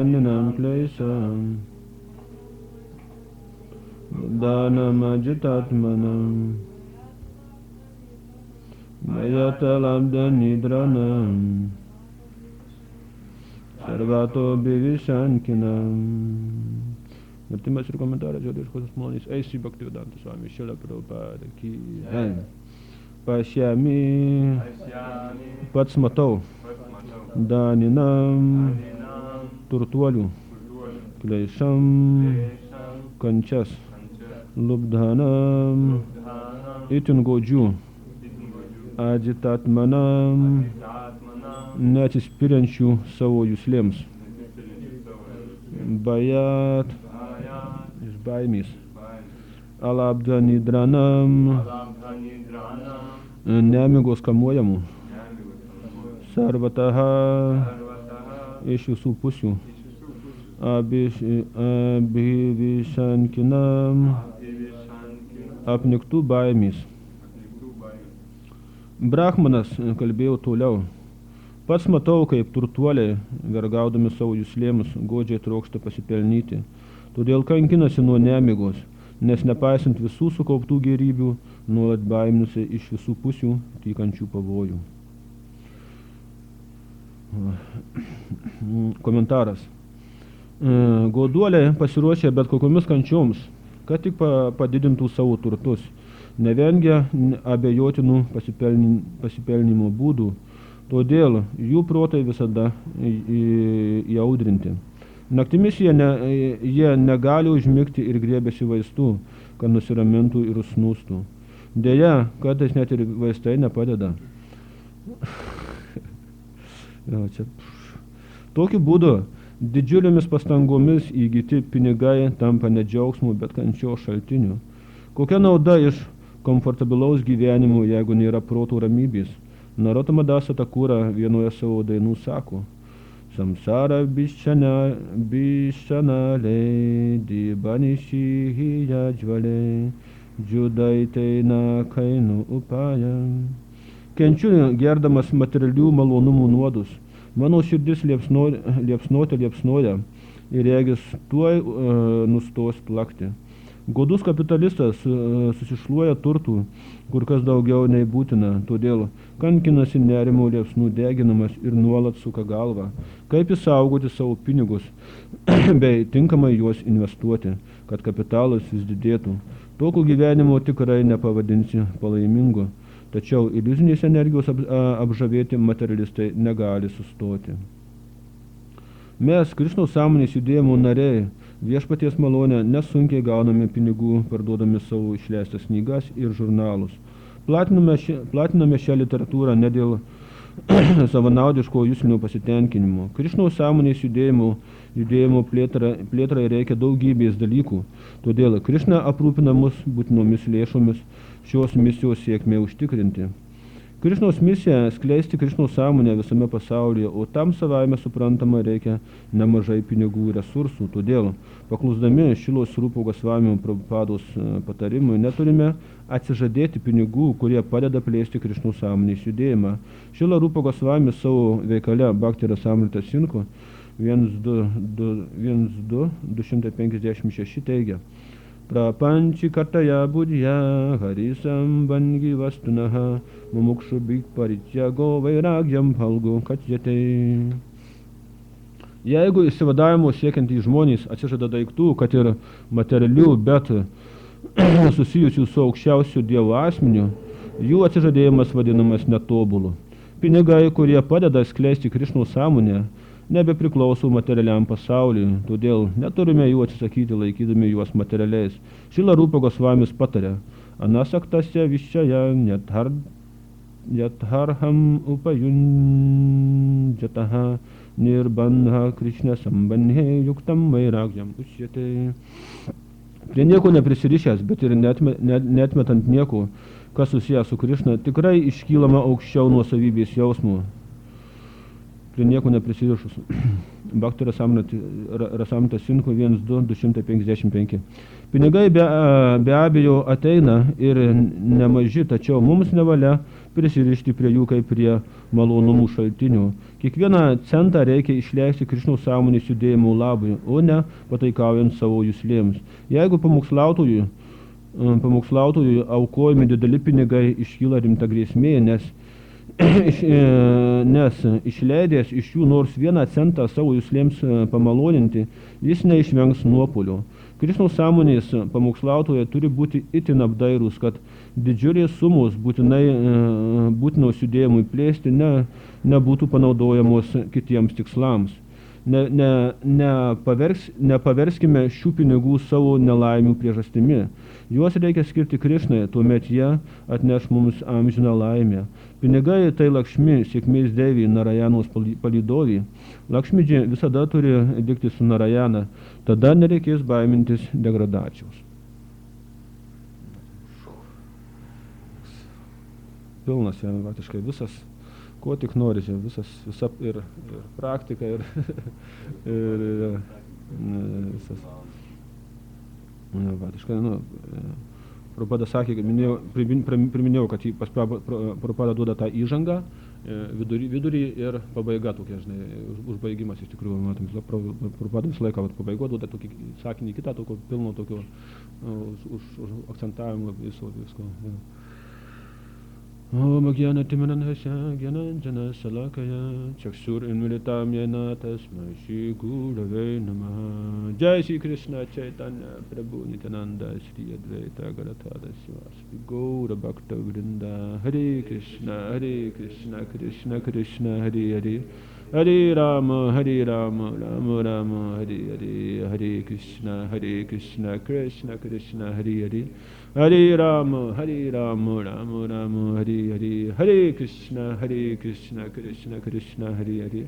Ninam klesam Dhanam ajitatmanam Mayatalabda nidranam Sarvato Bhivishankinam. Vertimas ir komentaras jo Dieviškosios malonės eis į Bhaktivedanta Swami Šrila Prabhupada ki jai. Pašyami pats matau daninam turtuolių klešam kančias lubdhanam itin godžių ajitatmanam neatsispiriančių savo juslėms bajat iš baimės alabdhanidranam nemigos kamuojamų sarvataha iš visų pusių abhivishankinam apniktų baimės. Brahmanas kalbėjo toliau. Pats matau, kaip turtuoliai, vergaudami savo juslėmus, godžiai trokšta pasipelnyti. Todėl kankinasi nuo nemigos, nes nepaisant visų sukauptų gėrybių, nuolat baiminusi iš visų pusių tykančių pavojų. Komentaras. Goduoliai pasiruošė bet kokiomis kančioms, kad tik padidintų savo turtus, nevengia abejotinų pasipelnimo būdų, todėl jų protai visada įaudrinti. Naktimis jie negali užmigti ir griebiasi vaistų, kad nusiramintų ir užsnūstų. Deja, kartais net ir vaistai nepadeda. Tokiu būdu didžiulėmis pastangomis įgyti pinigai tampa ne džiaugsmu, bet kančios šaltiniu. Kokia nauda iš komfortabilaus gyvenimo, jeigu nėra proto ramybės? Narottama Dasa Thakura vienoje savo dainų sako: Samsara biščanale dibanišihiya jvale judaiteina kainu upayam. Kenčiu gerdamas materialių malonumų nuodus. Mano širdis liepsnoja ir regis tuoj nustos plakti. Godus kapitalistas susišluoja turtų, kur kas daugiau nei būtina, todėl kankinasi nerimo liepsnų deginamas ir nuolat suka galvą, kaip išsaugoti savo pinigus, bei tinkamai juos investuoti, kad kapitalas vis didėtų. Tokio gyvenimo tikrai nepavadinsi palaimingu, tačiau iliuzinės energijos apžavėti materialistai negali sustoti. Mes, Krišnos sąmonės judėjimo nariai, viešpaties malonę nesunkiai gauname pinigų, parduodami savo išleistas knygas ir žurnalus. Platiname šią literatūrą ne dėl savanaudiško juslinio pasitenkinimo. Krišnos sąmonės judėjimo plėtrai reikia daugybės dalykų, todėl Krišna aprūpina mus būtinomis lėšomis šios misijos sėkmė užtikrinti. Krišnos misija skleisti Krišnos sąmonę visame pasaulyje, o tam savaime suprantama reikia nemažai pinigų resursų. Todėl, paklusdami Šilos Rūpo Gosvamio Prabhupados patarimui, neturime atsižadėti pinigų, kurie padeda plėsti Krišnos sąmonės judėjimą. Šila Rūpo Gosvami savo veikale Bhakti Rasamrita Sinko 1.256 teigia: Prapanči kartaya budhya harisam bangi vastunaha mumukshu bhikparityago vairagyam phalgu kacjate. Jeigu išsivadavimo siekiantys žmonės atsižada daiktų, kad ir materialių, bet susijusių su aukščiausiu Dievo asmeniu, jų atsižadėjimas vadinamas netobulu. Pinigai, kurie padeda skleisti Krišnos sąmonę, nebepriklauso materialiam pasauliui, todėl neturime jų atsisakyti laikydami juos materialiais. Šila Rūpa Gosvamis patarė: Anasaktasya viščaya yatharham upayunjataha nirbandha Krishna sambandhe yuktam vairagyam ušyate. Prie nieko neprisirišęs, bet ir netmetant nieko, kas susijęs su Krišna, tikrai iškylama aukščiau nuosavybės jausmų. prie nieko neprisirišus. Bhakti Rasamrita Sindhu 1.2.255. Pinigai be abejo ateina ir nemaži, tačiau mums nevalia prisirišti prie jų kaip prie malonumų šaltinių. Kiekvieną centą reikia išleisti Krišnos sąmonės judėjimo labui, o ne pataikaujant savo juslėms. Jeigu pamokslautojui aukojami dideli pinigai, iškyla rimta grėsmė, nes išleidęs iš jų nors vieną centą savo juslėms pamaloninti, jis neišvengs nuopolio. Krišnos sąmonės pamokslautojai turi būti itin apdairūs, kad didžiulės sumos būtinos judėjimui plėsti nebūtų panaudojamos kitiems tikslams. Nepaverskime šių pinigų savo nelaimių priežastimi. Juos reikia skirti Krišnai, tuomet jie atneš mums amžiną laimę. Pinigai tai Lakšmi, sėkmės deivė, Narajanos palydovė. Lakšmidži visada turi likti su Narajana, tada nereikės baimintis degradacijos. Pilnas jam faktiškai visas, ko tik nori, visa ir praktika, ir visas. Faktiškai, Prabhupada sakė, priminėjau, kad pas Prabhupada duoda tą įžangą, vidurį ir pabaiga tokia, užbaigimas iš tikrųjų, matom, Prabhupada visą laiką pabaigo duoda tokį sakinį kitą, tokio pilno tokio už akcentavimo visko. Om Gyana Timananhasya Gyananjana Salakaya Chakshur Inmilitam Yena Tasmai Shri Gurave Namaha. Jai Shri Krishna Chaitanya Prabhu Nityananda Shri Advaita Gadadhara Sivasati Gaura Bhakta Vrinda. Hare Krishna Krishna Krishna Hare Hare Hare Rama Rama Rama Hare Hare. Hare Krishna Krishna Krishna Hare Hare Hare Rama Rama Rama Hare Hare. Hare Krishna Krishna Krishna Hare Hare.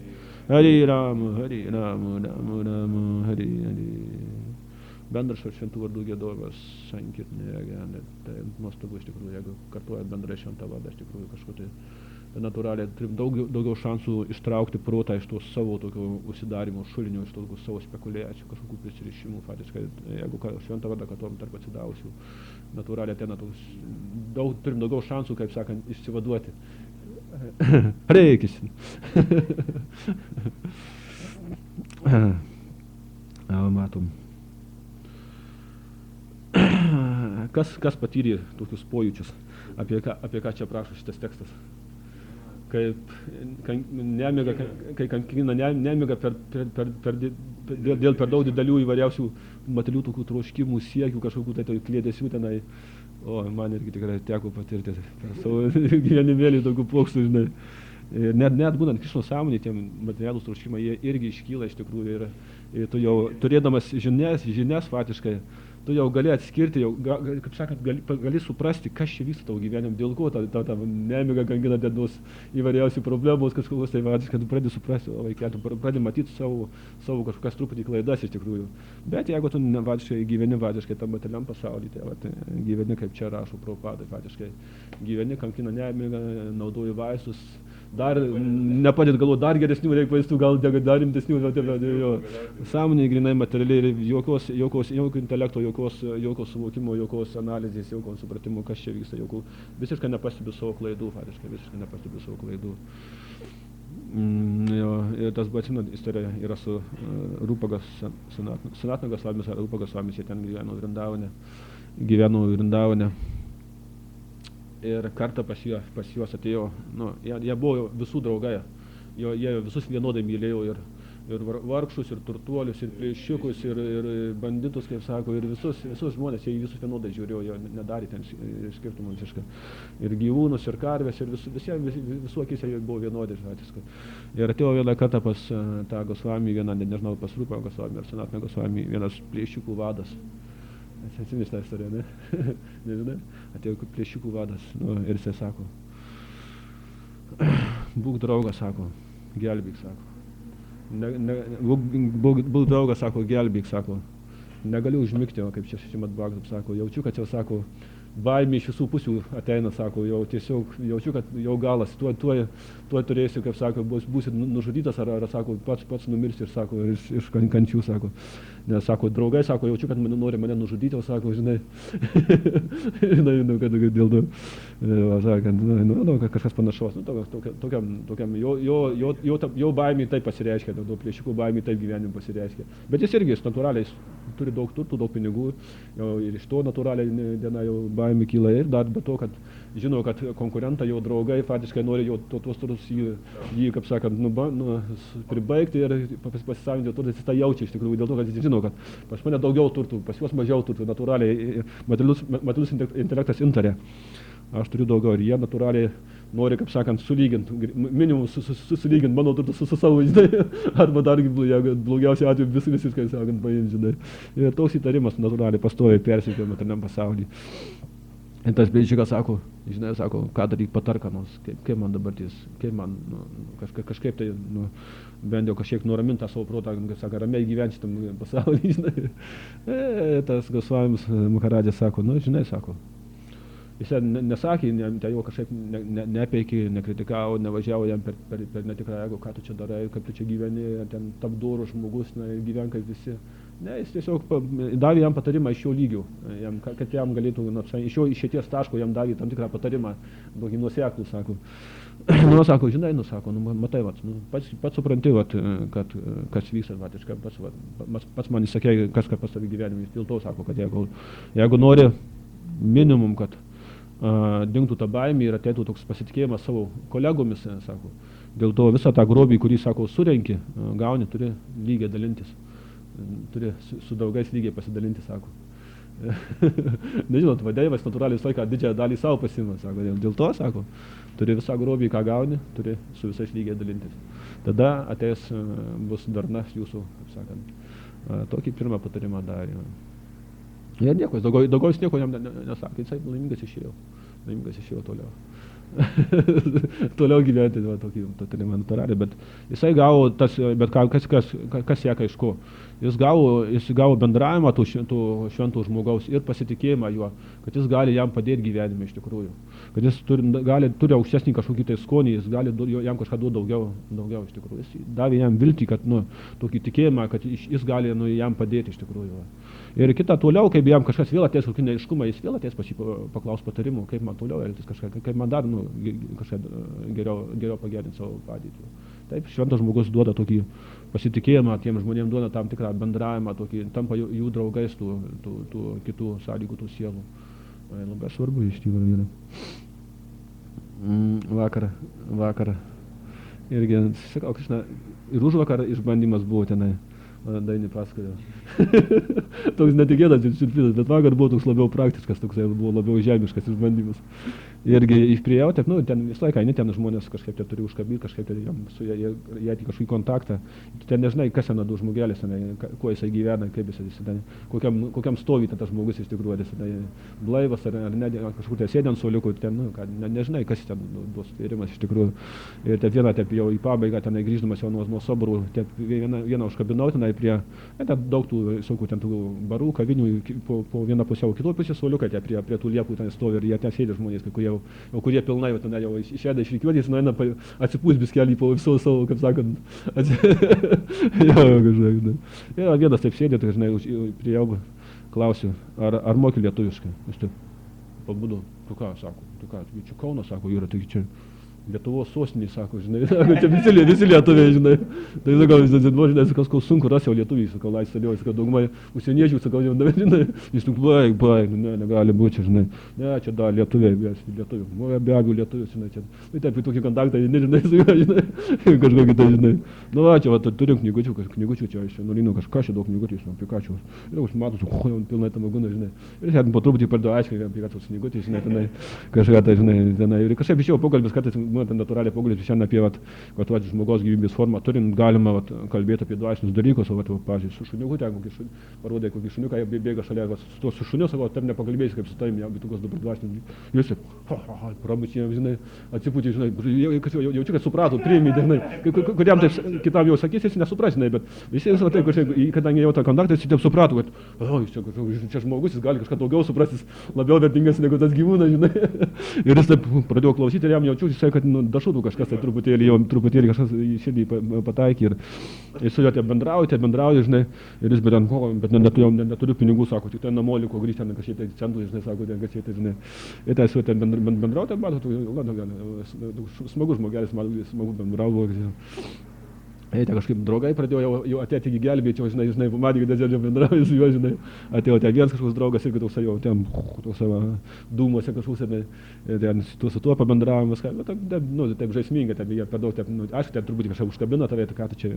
Hare Rama Rama Rama Hare Hare. Bendras šventų vardų giedojimas sankirtinėje gyvenime, tai nuostabu iš tikrųjų, jeigu kartuoja bendrai šventą vardą, iš tikrųjų kažko tai natūraliai turim daugiau šansų ištraukti protą iš to savo tokio užsidarimo šulinio, iš to savo spekuliacijų, kažkokių prisirišimų, faktiškai, jeigu šventą vardą kartuojam tarp atsidavusių, natūraliai ateina turim daugiau šansų, kaip sakant, išsivaduoti. Reikis. Matom. Kas patyrė tokius pojūčius, apie ką čia prašo šitas tekstas? Kai kankina nemiga dėl per daug didelių įvairiausių materialių tokių troškimų, siekių, kažkokių tai kliedesių tenai. O, man irgi tikrai teko patirti per savo gyvenimėlį tokių plokštų, žinai. Ir net būnant Krišnos sąmonė, tie materialūs troškimai, jie irgi iškyla iš tikrųjų ir tu jau turėdamas žinias faktiškai, tu jau gali atskirti, jau, kaip sakant, gali suprasti, kas čia vyksta tavo gyvenime, dėl ko ta nemiga kankina dienos įvairiausių problemos, kažkokios tai faktiškai, tu pradedi suprasti, pradedi matyti savo kažkokias truputį klaidas iš tikrųjų. Bet jeigu tu gyveni tam materialiam pasaulyje, tai gyveni, kaip čia rašo Prabhupada, faktiškai gyveni, kankina nemiga, naudoji vaistus, dar nepadėt galvoti, dar geresnių reikia vaistų, gal dar rimtesnių, sąmonė grinai materialiai, jokio intelekto, jokio suvokimo, jokios analizės, jokio supratimo, kas čia vyksta, visiškai nepastebiu savo klaidų, Ir tas Bacino istorija yra su Rūpagas Sanatnagas Svamis ar Rūpagas Svamis, jie ten gyveno Vrindavane. Ir kartą pas juos atėjo, jie buvo visų draugai, jie visus vienodai mylėjo ir vargšus, ir turtuolius, ir plėšikus, ir banditus, kaip sako, ir visus žmonės, jie visus vienodai žiūrėjo, jie nedarė ten skirtumų visiškai. Ir gyvūnus, ir karvės, ir visų akise jie buvo vienodai. Ir atėjo vieną kartą pas tą Gosvamį, nežinau, pas Rūpą Gosvamį ar Sanatną Gosvamį, vienas plėšikų vadas. Atsimės tą istoriją, ne? Nežinai? Atėjo plėšikų vadas, ir jisai sako, būk draugas, sako, gelbėk, sako. Būk draugas, sako, gelbėk, sako. Negaliu užmigti, kaip čia Šrimad Bhagavatam sako, jaučiu, kad jau, sako, baimė iš visų pusių ateina, sako, jau tiesiog jaučiu, kad jau galas, tuoj turėsiu, kaip sako, būsi nužudytas, ar sako, pats numirsi ir sako, iš kančių, sako. Nes, sako, draugai, sako, jaučiu, kad nori mane nužudyti, o sako, žinai, kad dėl to, sakant, kažkas panašaus, tokiam, jo baimė taip pasireiškia, dėl to plėšikų baimė taip gyvenime pasireiškia. Bet jis irgi natūraliai turi daug turtų, daug pinigų, jau ir iš to natūraliai diena jau baimė kyla ir dar be to, kad žino, kad konkurentai, jo draugai faktiškai nori jau tuos turtus jį, kaip sakant, pribaigti ir pasisavinti turtus, jis tą jaučia iš tikrųjų, dėl to, kad jis žino, kad pas mane daugiau turtų, pas juos mažiau turtų, natūraliai materialus intelektas intarė. Aš turiu daugiau ir jie natūraliai nori, kaip sakant, sulyginti, minimum sulyginti mano turtą su savo, žinai, arba dargi blogiausiai atveju visiškai, sakant, paimti, žinai. Ir toks įtarimas natūraliai pastoviai persikėjo materialiam pasaulyje. Ir tas plėšikas sako, žinai, sako, ką daryti, patark ką nors, kaip man dabartis, kaip man kažkaip tai, bent jau kažkiek nuraminti tą savo protą, kaip sako, ramiai gyventi šitam pasaulyje, žinai. Tas Gosvamis Maharadžas sako, žinai, sako, jis nesakė, jo kažkaip nepeikė, nekritikavo, nevažiavo jam per netikrą ego, ką tu čia darai, kaip tu čia gyveni, ten tap dorus žmogus, gyven kaip visi. Ne, jis tiesiog davė jam patarimą iš jo lygių, kad jam galėtų, iš jo išeities taško jam davė tam tikrą patarimą, tokį nuoseklų, sako. Sako, žinai, sako, matai, pats supranti, kad kas vyksta, pats man įsakė, kas pas tavį gyvenime, dėl to sako, kad jeigu nori minimum, kad dingtų tą baimę ir ateitų toks pasitikėjimas savo kolegomis, sako, dėl to visą tą grobį, kurį, sako, surenki, gauni, turi lygiai dalintis. Turi su draugais lygiai pasidalinti, sako. Nežinot, vadėjivas natūraliai visą laiką didžiąją dalį savo pasima, sako. Dėl to, sako, turi visą grobį, ką gauni, turi su visais lygiai dalintis. Tada ateis bus darna jūsų, kaip sakant. Tokį pirmą patarimą darė. Ir nieko, daugiau jis nieko jam nesakė, jisai laimingas išėjo toliau. Toliau gyventi, tokį natūraliai, bet jisai gavo tas, bet kas seka iš ko? Jis gavo bendravimą tų šventų žmogaus ir pasitikėjimą juo, kad jis gali jam padėti gyvenime iš tikrųjų. Kad jis turi aukštesnį kažkokį tai skonį, jis gali jam kažką duoti daugiau iš tikrųjų. Jis davė jam viltį, kad tokį tikėjimą, kad jis gali jam padėti iš tikrųjų. Ir kita toliau, kaip jam kažkas vėl ateis kokį neaiškumą, jis vėl ateis pas jį paklaus patarimų, kaip man toliau elgtis, kaip man dar kažką geriau pagerinti savo padėtį. Taip, šventas žmogus duoda tokį pasitikėjimą, tiem žmonėms duoda tam tikrą bendravimą, tokį, tampa jų draugais tų kitų sąlygų, tų sielų. Labai svarbu iš tikrųjų. Vakar. Irgi, sakau, Krišna, ir už vakar išbandymas buvo tenai. Dainį pasakojo. Toks netikėtas ir siurprizas, bet vakar buvo toks labiau praktiškas, toks buvo labiau žemiškas išbandymas. Irgi priėjau, ten visą laiką, ten žmonės kažkaip turi užkabyti, kažkaip su jie kažkokį kontaktą. Ten nežinai, kas ten du žmogelis, kuo jisai gyvena, kaip jisai, kokiam stovy tas žmogus iš tikrųjų, jisai blaivas ar ne, kažkur sėdė ant suoliukų, nežinai, kas ten duos tyrimas iš tikrųjų. Ir vieną jau į pabaigą, grįždamas jau nuo soborų, vieną užkabinau, prie, daug tų barų, kavinių, po vieną pusę, o kitoj pusė suoliukai prie tų liepų ten stovi ir jie ten sėdė žmonės, kurie pilnai jau išėda iš rikiuotės, nueina atsipūs biskelį po viso savo, kaip sakant, jo, vienas taip sėdė, tai žinai, prie jau klausiu, ar moki lietuviškai? Aš taip pabudu, tu ką, čia Kauno, sako, yra, taigi čia Lietuvos sostinė, sako, žinai, čia visi lietuviai, žinai. Tai sakau, kažko sunku ras jau lietuviai, sakau, laisvėliau, sakau, daugumai užsieniečių, sakau, jau žinai, jis tik baig, negali būti, žinai, ne, čia da, lietuviai, be abiejų lietuviai, žinai, čia, taip, tokį kontaktą, nežinai, su juo, žinai, kažkokį tai, žinai, čia, turim knygučių, čia, iš Nolino kažką, čia daug knygučių, apie ką čia, ir aš matau, pilnai tam agūna, žinai, ir čia po truputį pradėjo aiškiai, apie ką tos knygučiai, žinai, kažką tai, žinai, ir kažkaip išėjau pokalbis, kartais žmonės natūraliai pagalbėti šiandien apie, kad žmogaus gyvybės formą turint, galima kalbėti apie dvasinius dalykus, o, pavyzdžiui, su šuniuku, ten parodai kokį šuniuką, jie bėga šalia, su to su šuniu, sako, tam nepakalbėsi, kaip su tavim, bet tokios dabar dvasinius, jūs pramučėjom, žinai, atsipūtė, žinai, jaučiu, kad suprato, priėmė, žinai, kuriam taip kitam jau sakys, jis nesupras, žinai, bet visi visą tai, kadangi jau tą kontaktą, jis taip suprato, kad, čia žmogus, jis gali kažką daugiau suprasti, labiau vertingas negu tas gyvūnas, žinai. Ir jis taip pradėjo klausyti ir jam jaučiu, jis sakė, kad dašutų kažkas, tai truputėlį kažkas į širdį pataikė ir jis su juo bendrauja, žinai, ir jis bet neturiu pinigų, sako, tik ten namo liko grįžti, ten kažkiek tai centų, žinai, sako, ten kažkiek tai, žinai. Ir tai su juo ten bendrauja, matot, smagus žmogelis, smagu bendrauvo. Eite kažkaip draugai pradėjo jau atėti į gelbėti, žinai, pamatė, kad jie bendrauja su juo, žinai, atėjo ten vienas kažkoks draugas irgi toksai jau ten, toksai dūmuose kažkoks, ten su tuo pabendravom viską, bet taip žaismingai, ten jie per daug, aišku, ten turbūt kažką užkabino tave, ką tu čia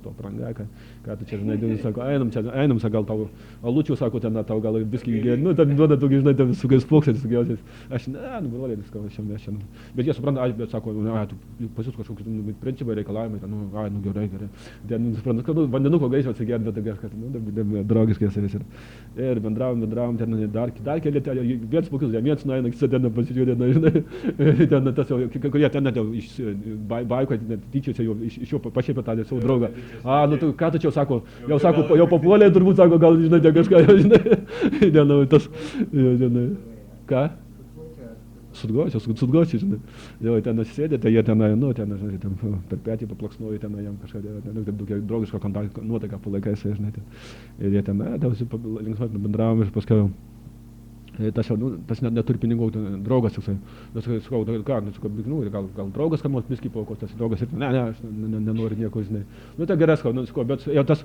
to pranga, ką tu čia, žinai, sako, einam, gal tau alučių, sako, ten tau gal viskį gėlė, ten duoda tokį, žinai, ten su kais plokščiais, aš broliai, viską, bet jie supranta, bet sako, pas jūs kažkokius principai reikalavimai, gerai. Ten, suprantu, kad vandenuko gaišio atsigerti, bet kad, draugiškai visi. Ir bendravom, ten dar keli, vienas pokius, vienas nueina, kitas ten pasižiūrė, žinai, ten tas jau, kurie ten net jau iš baiko, tyčiose jau iš jo pašiepė tą savo draugą. Tu ką tu čia, sako, jau papuolė, turbūt, sako, gal, žinai, kažką, žinai, ten tas, žinai, ką? Sudgočiai, žinai. Jau ten sėdė, tai jie tenai, žinai, per petį paplaksnuoja, tenai jam kažką, tokia draugiška nuotaika palaikais, žinai. Ir jie tenai, linksmai bendravom ir paskiau. Tas neturi pinigų, draugas, sakau, gal draugas, kam nors biskį paukos, tas draugas ir aš nenoriu nieko, žinai. Tai gerai, sakau, bet jau tas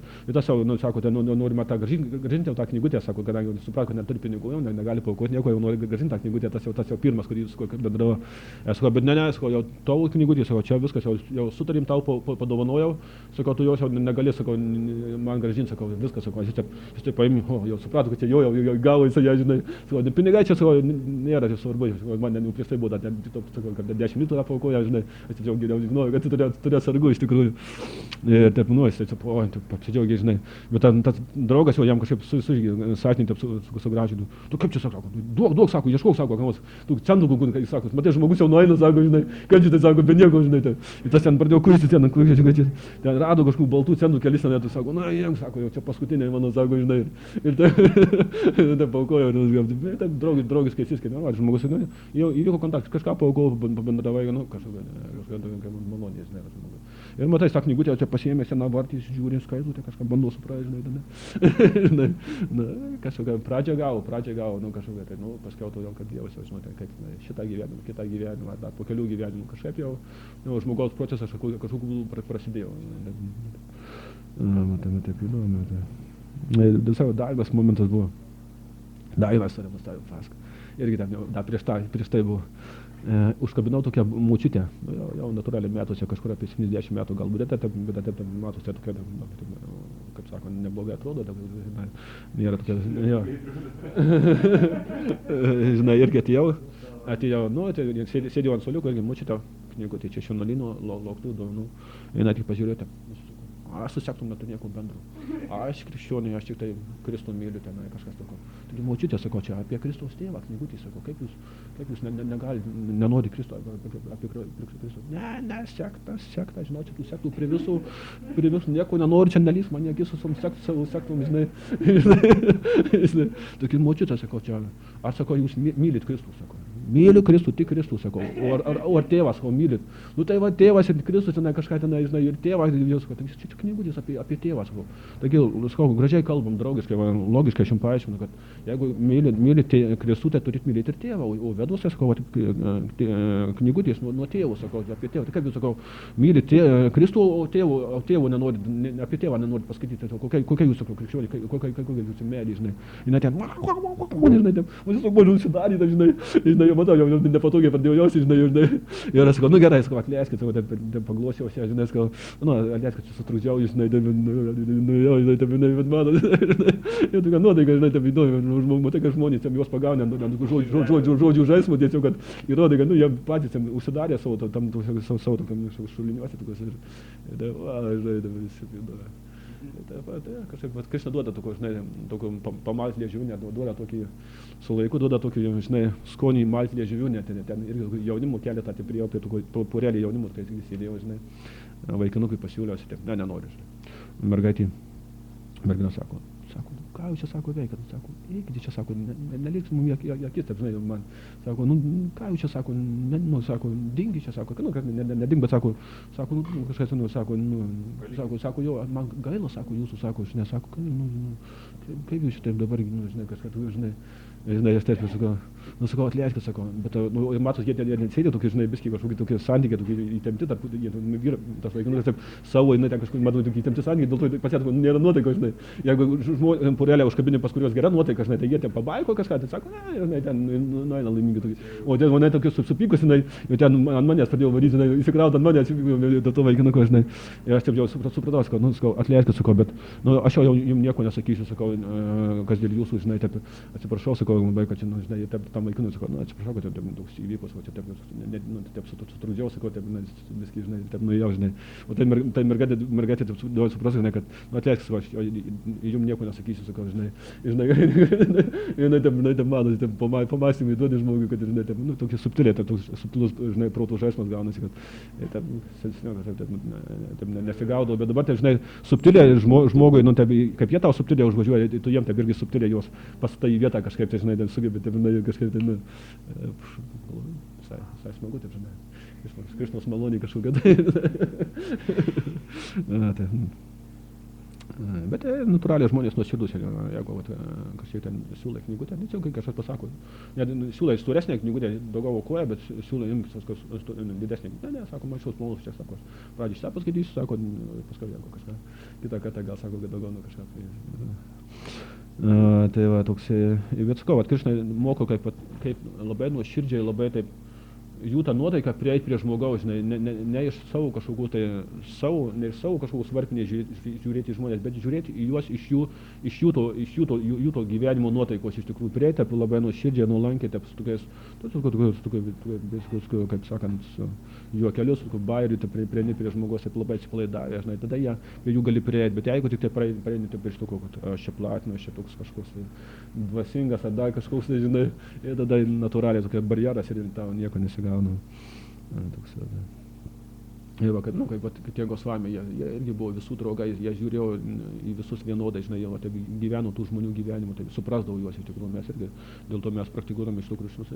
jau, sako, norima tą grąžinti jau tą knygutę, sako, kadangi suprato, kad neturi pinigų, jau negali paukoti nieko, jau nori grąžinti tą knygutę, tas jau pirmas, kurį bendravo. Sakau, bet sakau, jau tavo knygutė, sakau, čia viskas, jau sutarim tau padovanojau, sakau, tu jos jau negali, sakau, man grąžinti, sakau, viskas, sakau, jis taip paėmė, jau suprato, kad jau gavo jisai, žinai. Pinigai čia, sakau, nėra tai svarbu, man jau prieš tai buvo, kad 10 litrų apaukoja, žinai, aš jau geriau žinojau, kad tu turėjo sargų iš tikrųjų. Ir taip, jis apsidžiaugė, žinai, bet tas draugas jau jam kažkaip sąžinį taip sugražino. Tu kaip čia, sako, duok, sako, ieškok, sako, ką nors, tu centų kokių, kai sako, matai, žmogus jau nueina, sako, žinai, kad šitai, sako, be nieko, žinai, ir tas ten pradėjo kuistis, ten rado kažkokių baltų centų kelis netų, sako, jiem, sako, jau čia paskutinė, mano, sako, žinai, ir taip paukojo, draugiškai įsiskaitė, žmogus, jau įvyko kontaktas, kažką paaukojo, pabendravai, kažką malonės, žinai. Ir matai, tą knygutę čia pasiėmė seną vartį, žiūrė, skaitau, tai kažką bandau suprasti, žinai. Kažkokią pradžią gavo, kažkokią, tai, paskiau todėl, kad Dievas jau, žinai, kaip šitą gyvenimą, kitą gyvenimą, dar po kelių gyvenimų, kažkaip jau žmogaus procesas kažkokiu prasidėjo. Taip įdomu. Dėl savo Daivas momentas buvo. Daivas tariamas, tai pasaką. Irgi ten jau, dar prieš tai buvo. Užkabinau tokią močiutę, jau natūraliai metuose, kažkur apie 70 metų galbūt, bet taip matosi tokia, kaip sako, neblogai atrodo, nėra tokia, žinai, irgi atėjau, sėdėjau ant soliuko, irgi močiutę knygų, tai čia šiandolino, lauktų, eina tik pažiūrėti. Aš su sektum neturiu nieko bendro. Aš krikščionė, aš tik tai Kristų myliu tenai, kažkas tokio. Taigi močiutė, sako, čia apie Kristaus tėvą knygutį, sako, kaip jūs nenori Kristų, apie Kristų. Ne, sekta, žinau, čia tų sektų prie visų, nieko nenori, čia nelys, man akis su savo sektum, žinai. Taigi močiutė, sako, čia, aš sako, jūs mylit Kristų, sako. Myliu Kristų, tik Kristų, sakau. O ar tėvas, o mylit? Tai va, tėvas ir Kristus, tenai kažką tenai, žinai, ir tėvas, ir jūs, sakau, čia knygutės apie tėvą, sakau. Taigi, sakau, gražiai kalbam, draugiškai, logiškai aš jums paaiškinu, kad jeigu mylit Kristų, tai turit mylėti ir tėvą, o veduose, sakau, knygutės nuo tėvų, sakau, apie tėvą. Tai kaip jūs, sakau, mylit Kristų, o tėvų nenorit, apie tėvą nenorit paskaityti, kokia jūs, sakau, krikščionė, kokia jūsų meilė, žinai. Ir net ten, žinai, jau nepatogiai pradėjau jausti, žinai. Ir aš sakau, nu gerai, sakau, atleiskit, sakau, paglosiausi, žinai, sakau, nu, atleiskit, čia sutrukdžiau, žinai, žinai, bet mano, ir tokia nuotaika, žinai, matai, kad žmonės juos pagaunė, žodžių žaismų, tiesiog, kad įrodė, kad, nu, jie patys užsidarė savo tokiam šuliniuose, ir visi įdomi. Kažkaip, bet Krišna duoda tokio, žinai, tokio pamaltlė žyvių, duoda tokį, su laiku duoda tokį, žinai, skonį maltlė žyvių, ten irgi jaunimo keletą prie porelį jaunimo, kai jis sėdėjo, žinai, vaikinukui pasiūliausi, nenoriu, žinai. Mergina sako, ką jūs čia, sako, veikat, sako, eikite čia, sako, neliks mums akis, taip, žinai, man, sako, nu, ką jūs čia, sako, nu, sako, dingi čia, sako, nu, neding, bet sako, nu, kažkas, nu, sako, jo, man gaila, sako, jūsų, sako, žinai, sako, kaip jūs šitaip dabar, nu, žinai, kažkas, žinai, aš taip, sakau, atleiskit, sako, bet, nu, matos, jie sėdė tokie, žinai, biskiai kažkokie tokie santykiai, tokie įtempti, tarp, vyra, tas vaikinukas, taip, savo, žinai, ten kažkokie, matau, tokie įtempti santykiai, dėl to pasėtų, nėra nuotaiko, žinai, jeigu porelė užkabinė, pas kurios gera nuotaika, žinai, tai jie ten pabaiko kažką, tai sako, žinai, ten, nueina laimingi tokie, o ten mane tokie supykus, žinai, jau ten ant manęs pradėjau varyti, žinai, įsikraut ant manęs, dėl to vaikinuko, žinai, ir aš taip jau supratau, sakau, nu, atleiskit, sakau, bet, nu, aš jau jums nieko nesakysiu, sakau, kas dėl jūsų, žinai, taip, atsiprašau, sakau, labai, kad čia, nu, žinai, tam vaikinui, sakau, nu, atsiprašau, kad taip toks įvykus, o čia taip sutrūdžiau, sakau, taip, viskai, žinai, taip nuėjau, žinai, o tai mergaitė taip suprasau, žinai, kad, nu, atleiskit, sakau, aš jums nieko nesakysiu, sakau, žinai, taip mano, pamąstymai duodi žmogui, kad, žinai, taip, nu, tokie subtiliai, toks subtilus, žinai, protų žaismas gaunasi, kad, taip, nesigaudau, bet dabar, tai, žinai, subtiliai žmogui, nu, taip, kaip jie tau subtiliai užvažiuoja, tu jiem taip irgi subtiliai juos pastatai į vietą kažkaip, tai, žinai, sugebi, taip, kažkaip, tai, visai smagu, taip, žinai, Krišnos maloniai kažkokia, tai, bet natūraliai žmonės nuoširdus, jeigu kažkiek ten siūlai knygutę, tiesiog kai kažkas pasako, siūlai storesnę knygutę, daugiau aukoja, bet siūlai imkis didesnę, ne, sako, man šios malonus čia, sako, pradžiai šitą paskaitysiu, sako, paskui jeigu kažką, kitą kartą gal sako, kad daugiau kažką. Tai va, toksai, bet sakau, Krišna moko kaip labai nuoširdžiai, labai taip, jų tą nuotaiką prieiti prie žmogaus, žinai, ne iš savo kažkokių tai ne iš savo kažkokių svarpinės žiūrėti į žmonės, bet žiūrėti į juos iš jų to gyvenimo nuotaikos iš tikrųjų prieiti labai nuoširdžiai, nuolankiai, su tokiais, kaip sakant, juokelius, bairių, prieini prie žmogaus, taip labai atsipalaidavę, žinai, tada jie prie jų gali prieiti, bet jeigu tik tai praeini taip iš tokio, kad aš čia platinu, aš čia toks kažkoks dvasingas, ar dar kažkoks, žinai, ir tada natūraliai tokia barjeras ir tau nieko nesigauna. Toks, ir va, kad, nu, kaip tie Gosvami, jie irgi buvo visų draugai, jie žiūrėjo į visus vienodai, žinai, jie taip gyveno tų žmonių gyvenimu, taip suprasdavo juos iš tikrųjų, mes irgi, dėl to mes praktikuodami iš tų Krišnos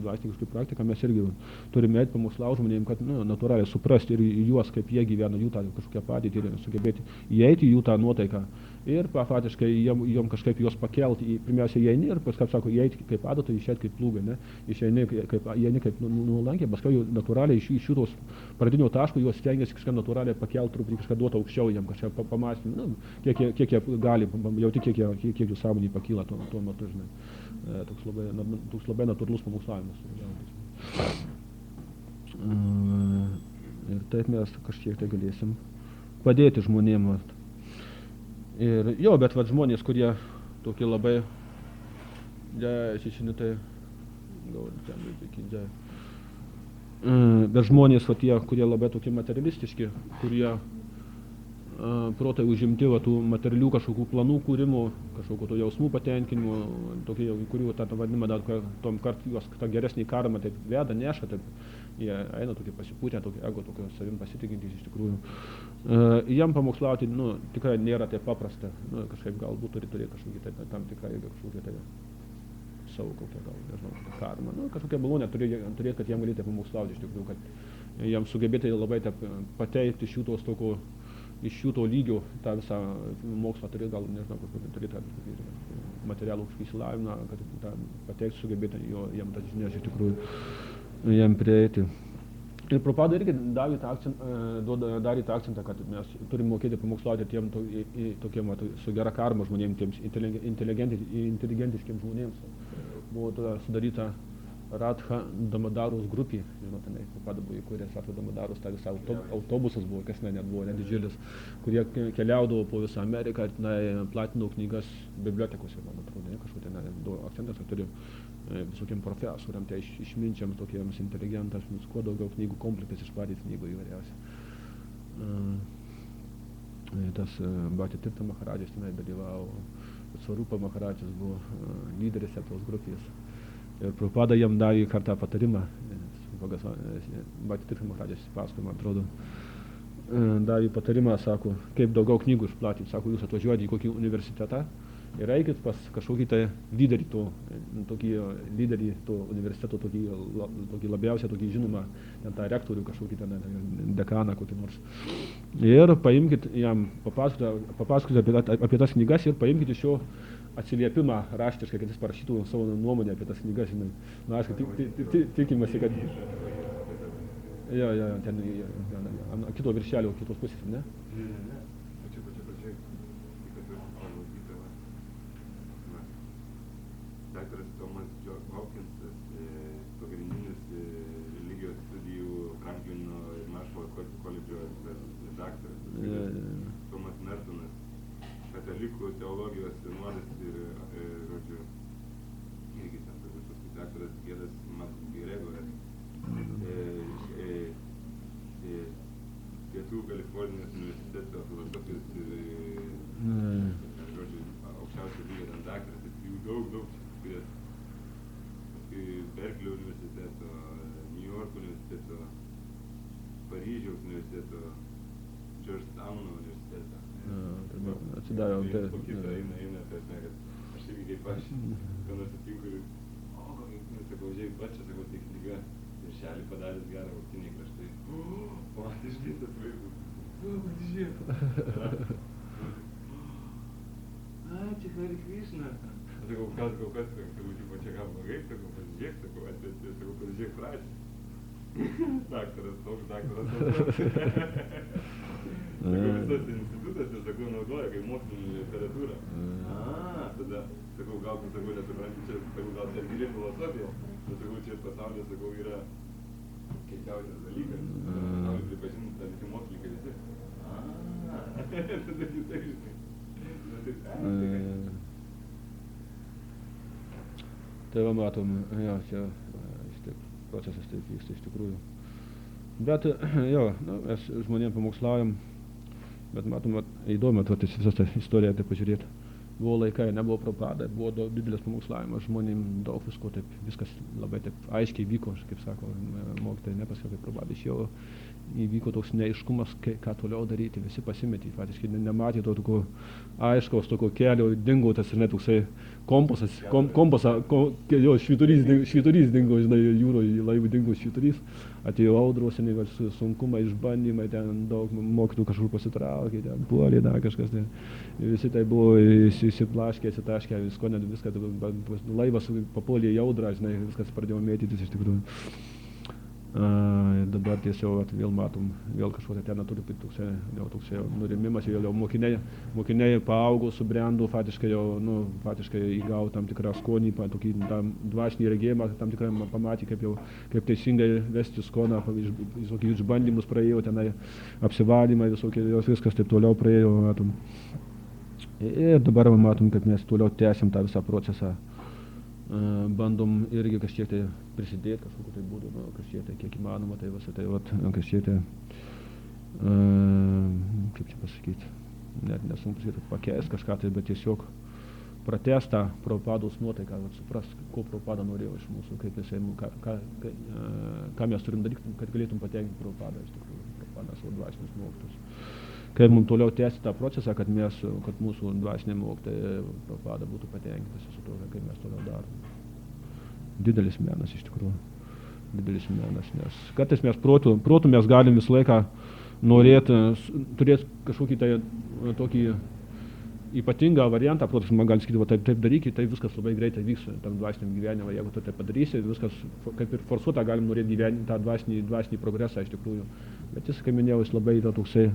dvasininkiškų praktiką, mes irgi turime eiti pamokslauti žmonėm, kad, nu, natūraliai suprasti ir juos, kaip jie gyveno, jų tą kažkokią padėtį ir sugebėti įeiti į jų tą nuotaiką. Ir faktiškai jom kažkaip juos pakelti, pirmiausia įeini ir paskui, sako, įeiti kaip adatai, išeiti kaip plūgai, ne? Įeini kaip nuolankiai, paskui natūraliai iš šitos pradinio taško juos stengiasi kažką natūraliai pakelti, truputį kažką duoti aukščiau jiem, kažką pamąstymą, nu, kiek jie gali, jauti, kiek jų sąmonė pakyla tuo metu, žinai. Toks labai natūralus pamokslavimas. Ir taip mes kažkiek tai galėsim padėti žmonėm. Ir jo, bet žmonės, kurie tokie labai, bet žmonės, tie, kurie labai tokie materialistiški, kurie protai užimti tų materialių kažkokių planų kūrimų, kažkokių to jausmų patenkinimų, tokie, kurių tą vadinimą, tom kart juos tą geresnį karmą taip veda, neša, taip, jie eina tokie pasipūtę, tokie ego, tokio savim pasitikintys iš tikrųjų. Jam pamokslauti, nu, tikrai nėra taip paprasta, nu, kažkaip galbūt turi turėti kažkokį tam tikrą kažkokią tai savo kokią gal, nežinau, karmą, nu, kažkokią malonę turėti, kad jam galėtų pamokslauti iš tikrųjų, kad jam sugebėti labai pateikti iš jų to lygio tą visą mokslą turėti, gal, nežinau, kažkokį turėti materialų išsilavinimą, kad pateikti sugebėti jam tas žinias iš tikrųjų jam prieiti. Ir Prabhupada irgi darė tą akcentą, kad mes turime mokėti pamokslauti tiem tokiem su gera karma žmonėms, tiems inteligentiškiams žmonėms. Buvo sudaryta Radha Damodaros grupė, žinot, Prabhupada buvo įkūręs Radha Damodaros, tai visą autobusas buvo, kas net buvo, net didžiulis, kurie keliaudavo po visą Ameriką ir platino knygas bibliotekose, man atrodo, kažkur ten akcentas, kad turiu visokiem profesoriam, tai išminčiam, tokiems inteligentams, kuo daugiau knygų komplektas išplatyti knygų įvairiausių. Tas Bhakti Tirtha Maharadžas tenai dalyvavo, Svarupa Maharadžas buvo lyderis tos grupės. Ir Prabhupada jam davė kartą patarimą, Bhakti Tirtha Maharadžas pasakoja, man atrodo, davė patarimą, sako, kaip daugiau knygų išplatyti, sako, jūs atvažiuojate į kokį universitetą ir eikit pas kažkokį tai lyderį to universiteto, tokį labiausiai tokį žinomą, ten tą rektorių kažkokį ten dekaną kokį nors. Ir paimkit jam, papasakokit apie tas knygas ir paimkit iš jo atsiliepimą raštiškai, kad jis parašytų savo nuomonę apie tas knygas, žinai. Na, aišku, tikimasi, kad... Jo, ten ant kito viršelio, kitos pusės, ne? Ne. Pačiai. Daktaras Thomas Hawkinsas, pagrindinis religijos studijų Franklino ir Marshall koledžo daktaras. Thomas Mertonas, katalikų teologijos vienuolis ir, žodžiu, irgi ten turbūt paskui daktaras Gedas Gregoras, Pietų Kalifornijos universiteto filosofijos, žodžiu, aukščiausio lygio ten daktaras, jų daug, kuris paskui Berklio universiteto, New York universiteto, Paryžiaus universiteto, Georgetowno universiteto. Atsidavė. Eina, kad aš irgi kaip aš, kad aš sutinku ir, sakau, žiūrėk, va čia, sakau, tai knyga, viršelį padaręs gerą aukštiniai kraštai. O, tai išgirstas vaikus. Žiūrėk. Čia Hari Krishna. Sakau, kas, sakau, čia gal blogai, sakau, pasižiūrėk, sakau, pasižiūrėk pradžią. Daktaras, toks daktaras. Sakau, visas institutas, sakau, naudoja kaip mokslinį literatūrą. Tada, sakau, gal tu, sakau, nesupranti, čia, sakau, gal čia gili filosofija, bet, sakau, čia pasaulyje, sakau, yra keisčiausias dalykas. Pasaulyje pripažinti, tą visi mokslininkai visi. Tada kitaip, žinai. Tai va matom, jo, čia procesas taip vyksta iš tikrųjų. Bet, jo, mes žmonėm pamokslaujam, bet matom, įdomu, tas visas tą istoriją taip pažiūrėti. Buvo laikai, nebuvo Prabhupada, buvo didelis pamokslavimas, žmonėm daug visko, taip, viskas labai taip aiškiai vyko, kaip sako, mokytojai nepasakė, Prabhupada išėjo, įvyko toks neaiškumas, ką toliau daryti, visi pasimetė, faktiškai nematė to tokio aiškaus, tokio kelio, dingo tas, žinai, toksai jo, švyturys dingo, žinai, jūroje laivų dingo švyturys, atėjo audros, sunkumai, išbandymai, ten daug mokytojų kažkur pasitraukė, ten puolė, dar kažkas, ten, visi tai buvo įsiplaškę, atsitaškę, viską, laivas papuolė į audrą, žinai, viskas pradėjo mėtytis iš tikrųjų. Dabar tiesiog vėl matom, vėl kažkokia ten turi toksai nurimimas, jau mokiniai paaugo, subrendo, faktiškai įgavo tam tikrą skonį, tokį dvasinį regėjimą, tam tikrą pamatė, kaip teisingai vesti skoną, visokius išbandymus praėjo, tenai apsivalymai, viskas taip toliau praėjo, matom. Ir dabar matom, kad mes toliau tęsim tą visą procesą. Bandom irgi kažkiek tai prisidėti, kažkokiu tai būdu, kažkiek tai kiek įmanoma, tai visą tai, kažkiek tai, kaip čia pasakyti, net nesunku pasakyti, pakeist kažką tai, bet tiesiog pratęst tą Prabhupados nuotaiką, suprast, ko Prabhupada norėjo iš mūsų, kaip jisai, ką mes turim daryti, kad galėtum patenkinti Prabhupadą, iš tikrųjų, Prabhupadą savo dvasinius mokytojus. Kaip mums toliau tęsti tą procesą, kad mūsų dvasiniai mokytojai Prabhupada būtų patenkintas su to, kaip mes toliau darom. Didelis menas iš tikrųjų. Didelis menas, nes kartais mes protu mes galim visą laiką norėti, turėti kažkokį tai tokį ypatingą variantą, protas man gali sakyti, taip darykit, tai viskas labai greitai vyks tam dvasiniam gyvenimą, jeigu tu tai padarysi, viskas kaip ir forsuota galim norėti gyventi tą dvasinį progresą iš tikrųjų. Bet jis, kaip minėjau, jis labai yra toksai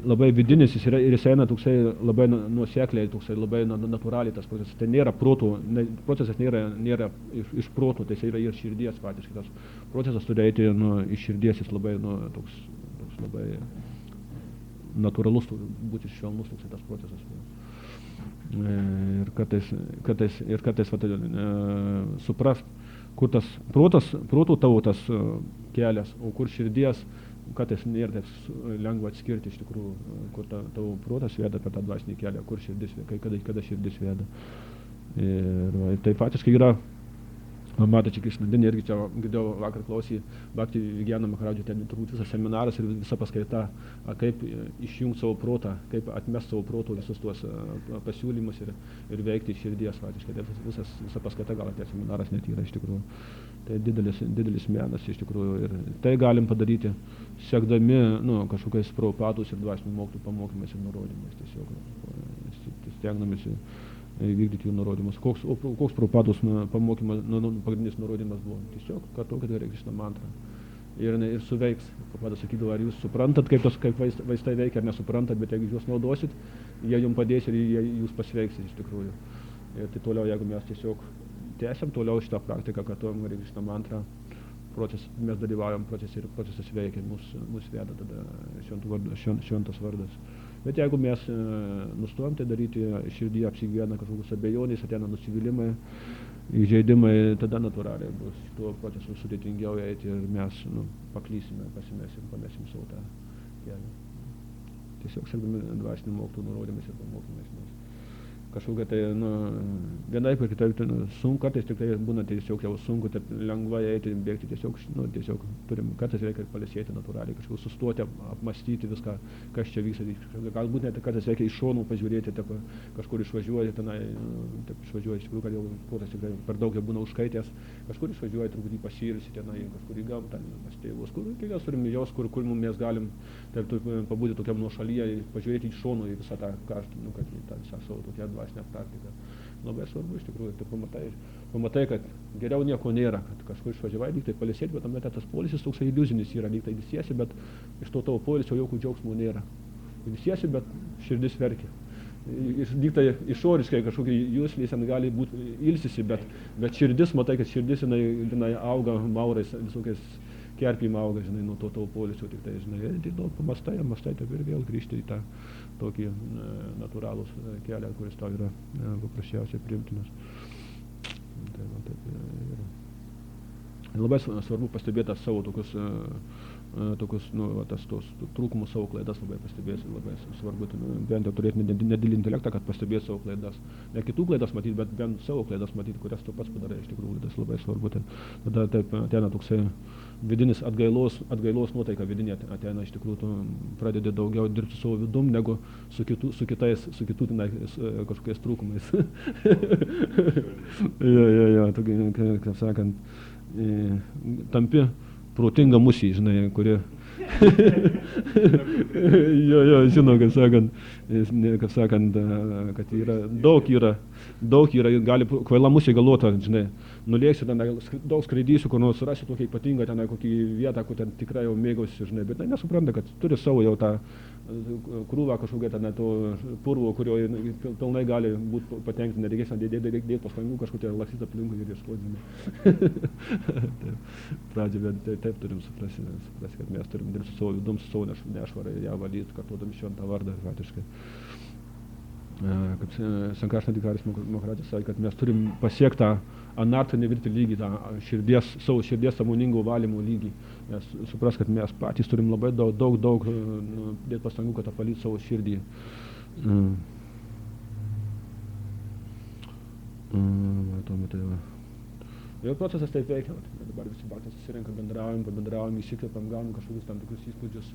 labai vidinis, jis eina toksai labai nuosekliai, toksai labai natūraliai tas procesas. Tai nėra proto, procesas nėra iš proto, tai yra ir širdies patiškai. Tas procesas turi eiti iš širdies, jis labai toks labai natūralus, būti švelnus toksai tas procesas. Ir kartais suprast, kur tas proto tavo tas kelias, o kur širdies, kartais nėra taip lengva atskirti iš tikrųjų, kur tavo protas veda per tą dvasinį kelią, kur širdis, kada širdis veda. Ir tai faktiškai yra, Mata Krišnadinė irgi čia girdėjau vakar klausį Bhakti Vigyana Maharadžio, ten turbūt visas seminaras ir visa paskaita, kaip išjungti savo protą, kaip atmesti savo proto visus tuos pasiūlymus ir veikti širdies faktiškai. Tai visa paskaita gal tie seminaras net yra iš tikrųjų. Tai didelis menas iš tikrųjų ir tai galim padaryti siekdami kažkokiais Prabhupados ir dvasinių mokslų pamokymais ir nurodymais. Tiesiog stengdamėsi vykdyti jų nurodymus. Koks Prabhupados pamokymas, pagrindinis nurodymas buvo? Tiesiog kartokite Hare Krishna mantrą. Ir suveiks. Prabhupadas sakydavo, ar jūs suprantat, kaip vaistai veikia, ar nesuprantat, bet jeigu jūs naudosit, jie jums padės ir jūs pasveiksit iš tikrųjų. Ir tai toliau, jeigu mes tiesiog tęsiam toliau šitą praktiką, kartuojam Hare Krishna mantrą, mes dalyvaujam procese ir procesas veikia, mus veda tada šventas vardas. Bet jeigu mes nustojam tai daryti, širdyje apsigyvena kažkokius abejonės, ateina nusivylimai, įžeidimai, tada natūraliai bus šituo procesu sudėtingiau eiti ir mes paklysime, pamesim savo tą kelią. Tiesiog siekdami dvasinių mokslų nurodymais ir pamokymais. Kažkokia tai, vienaip ir kitaip sunku, kartais tik tai būna tiesiog jau sunku, taip lengvai eiti, bėgti, tiesiog turim, kartais reikia palisėti natūraliai, kažkaip sustoti, apmastyti viską, kas čia vyksta. Galbūt net kartais reikia iš šonų pažiūrėti, taip, kažkur išvažiuoja, taip išvažiuoja, iš tikrųjų, kad jau protas tikrai per daug jau būna užkaitęs, kažkur išvažiuoja, truputį pasiilsi tenai, kažkur į gamtą, pas tėvus, kur kiekvienas turim jos, kur mes galim taip, pabūti tokiam nuošalyje, pažiūrėti iš šonų į visą tą karštą, kad į tą visą savo tokią dvasinę praktiką. Labai svarbu iš tikrųjų, tai pamatai, kad geriau nieko nėra, kad kažkur išvažiavai, lyg tai palisėti, bet tuomet tas poilsis toks iliuzinis yra, lyg tai ilsiesi, bet iš to tavo poilsio jokių džiaugsmų nėra. Ilsiesi, bet širdis verkia. Lyg tai išoriškai kažkokie jusliai ten gali būti ilsisi, bet širdis, matai, kad širdis jinai auga maurais, visokiais kerpim auga, žinai, nuo to tavo poilsio tik tai, žinai, ir pamastai, taip ir vėl grįžti į tą tokį natūralus kelią, kuris tau yra paprasčiausiai priimtinas. Tai va, taip yra. Labai svarbu pastebėti savo tokius tos trūkumus, savo klaidas labai pastebėsi, labai svarbu bent jau turėti nedidelį intelektą, kad pastebėti savo klaidas. Ne kitų klaidas matyti, bet bent savo klaidas matyti, kurias tu pats padarai iš tikrųjų, tas labai svarbu. Tada taip ateina toksai vidinis atgailos nuotaika vidinė ateina, iš tikrųjų tu pradedi daugiau dirbti su savo vidum, negu su kitų kažkokiais trūkumais. Kaip sakant, tampi protinga musė, žinai, kuri žino, kaip sakant, kad daug yra, gali kvaila musė galvota, žinai, nulėksiu, daug skraidysiu, kur nors surasiu tokią ypatingą, kokį vietą, kur ten tikrai jau mėgausiu, žinai, bet nesupranta, kad turi savo jau tą krūvą kažkokią to purvo, kurio pilnai gali būti patenkti, nereikės dėti pastangų kažkokią laksyti aplinkui ir ieškoti. Pradžioje taip turim suprasti, kad mes turim dirbti su savo vidum, su savo nešvarą ir ją valyti, kartuodami šventą vardą faktiškai. Kaip Sankašnadikaris Maharadžas sakė, kad mes turim pasiekti tą anartą nevirti lygį, tą savo širdies sąmoningo valymo lygį. Mes supras, kad mes patys turim labai daug dėti pastangų, kad apvalyti savo širdį. Ir procesas taip veikia. Dabar visi bhaktai susirenka, bendraujam, įsikvėpiam, gaunam kažkokius tam tikrus įspūdžius.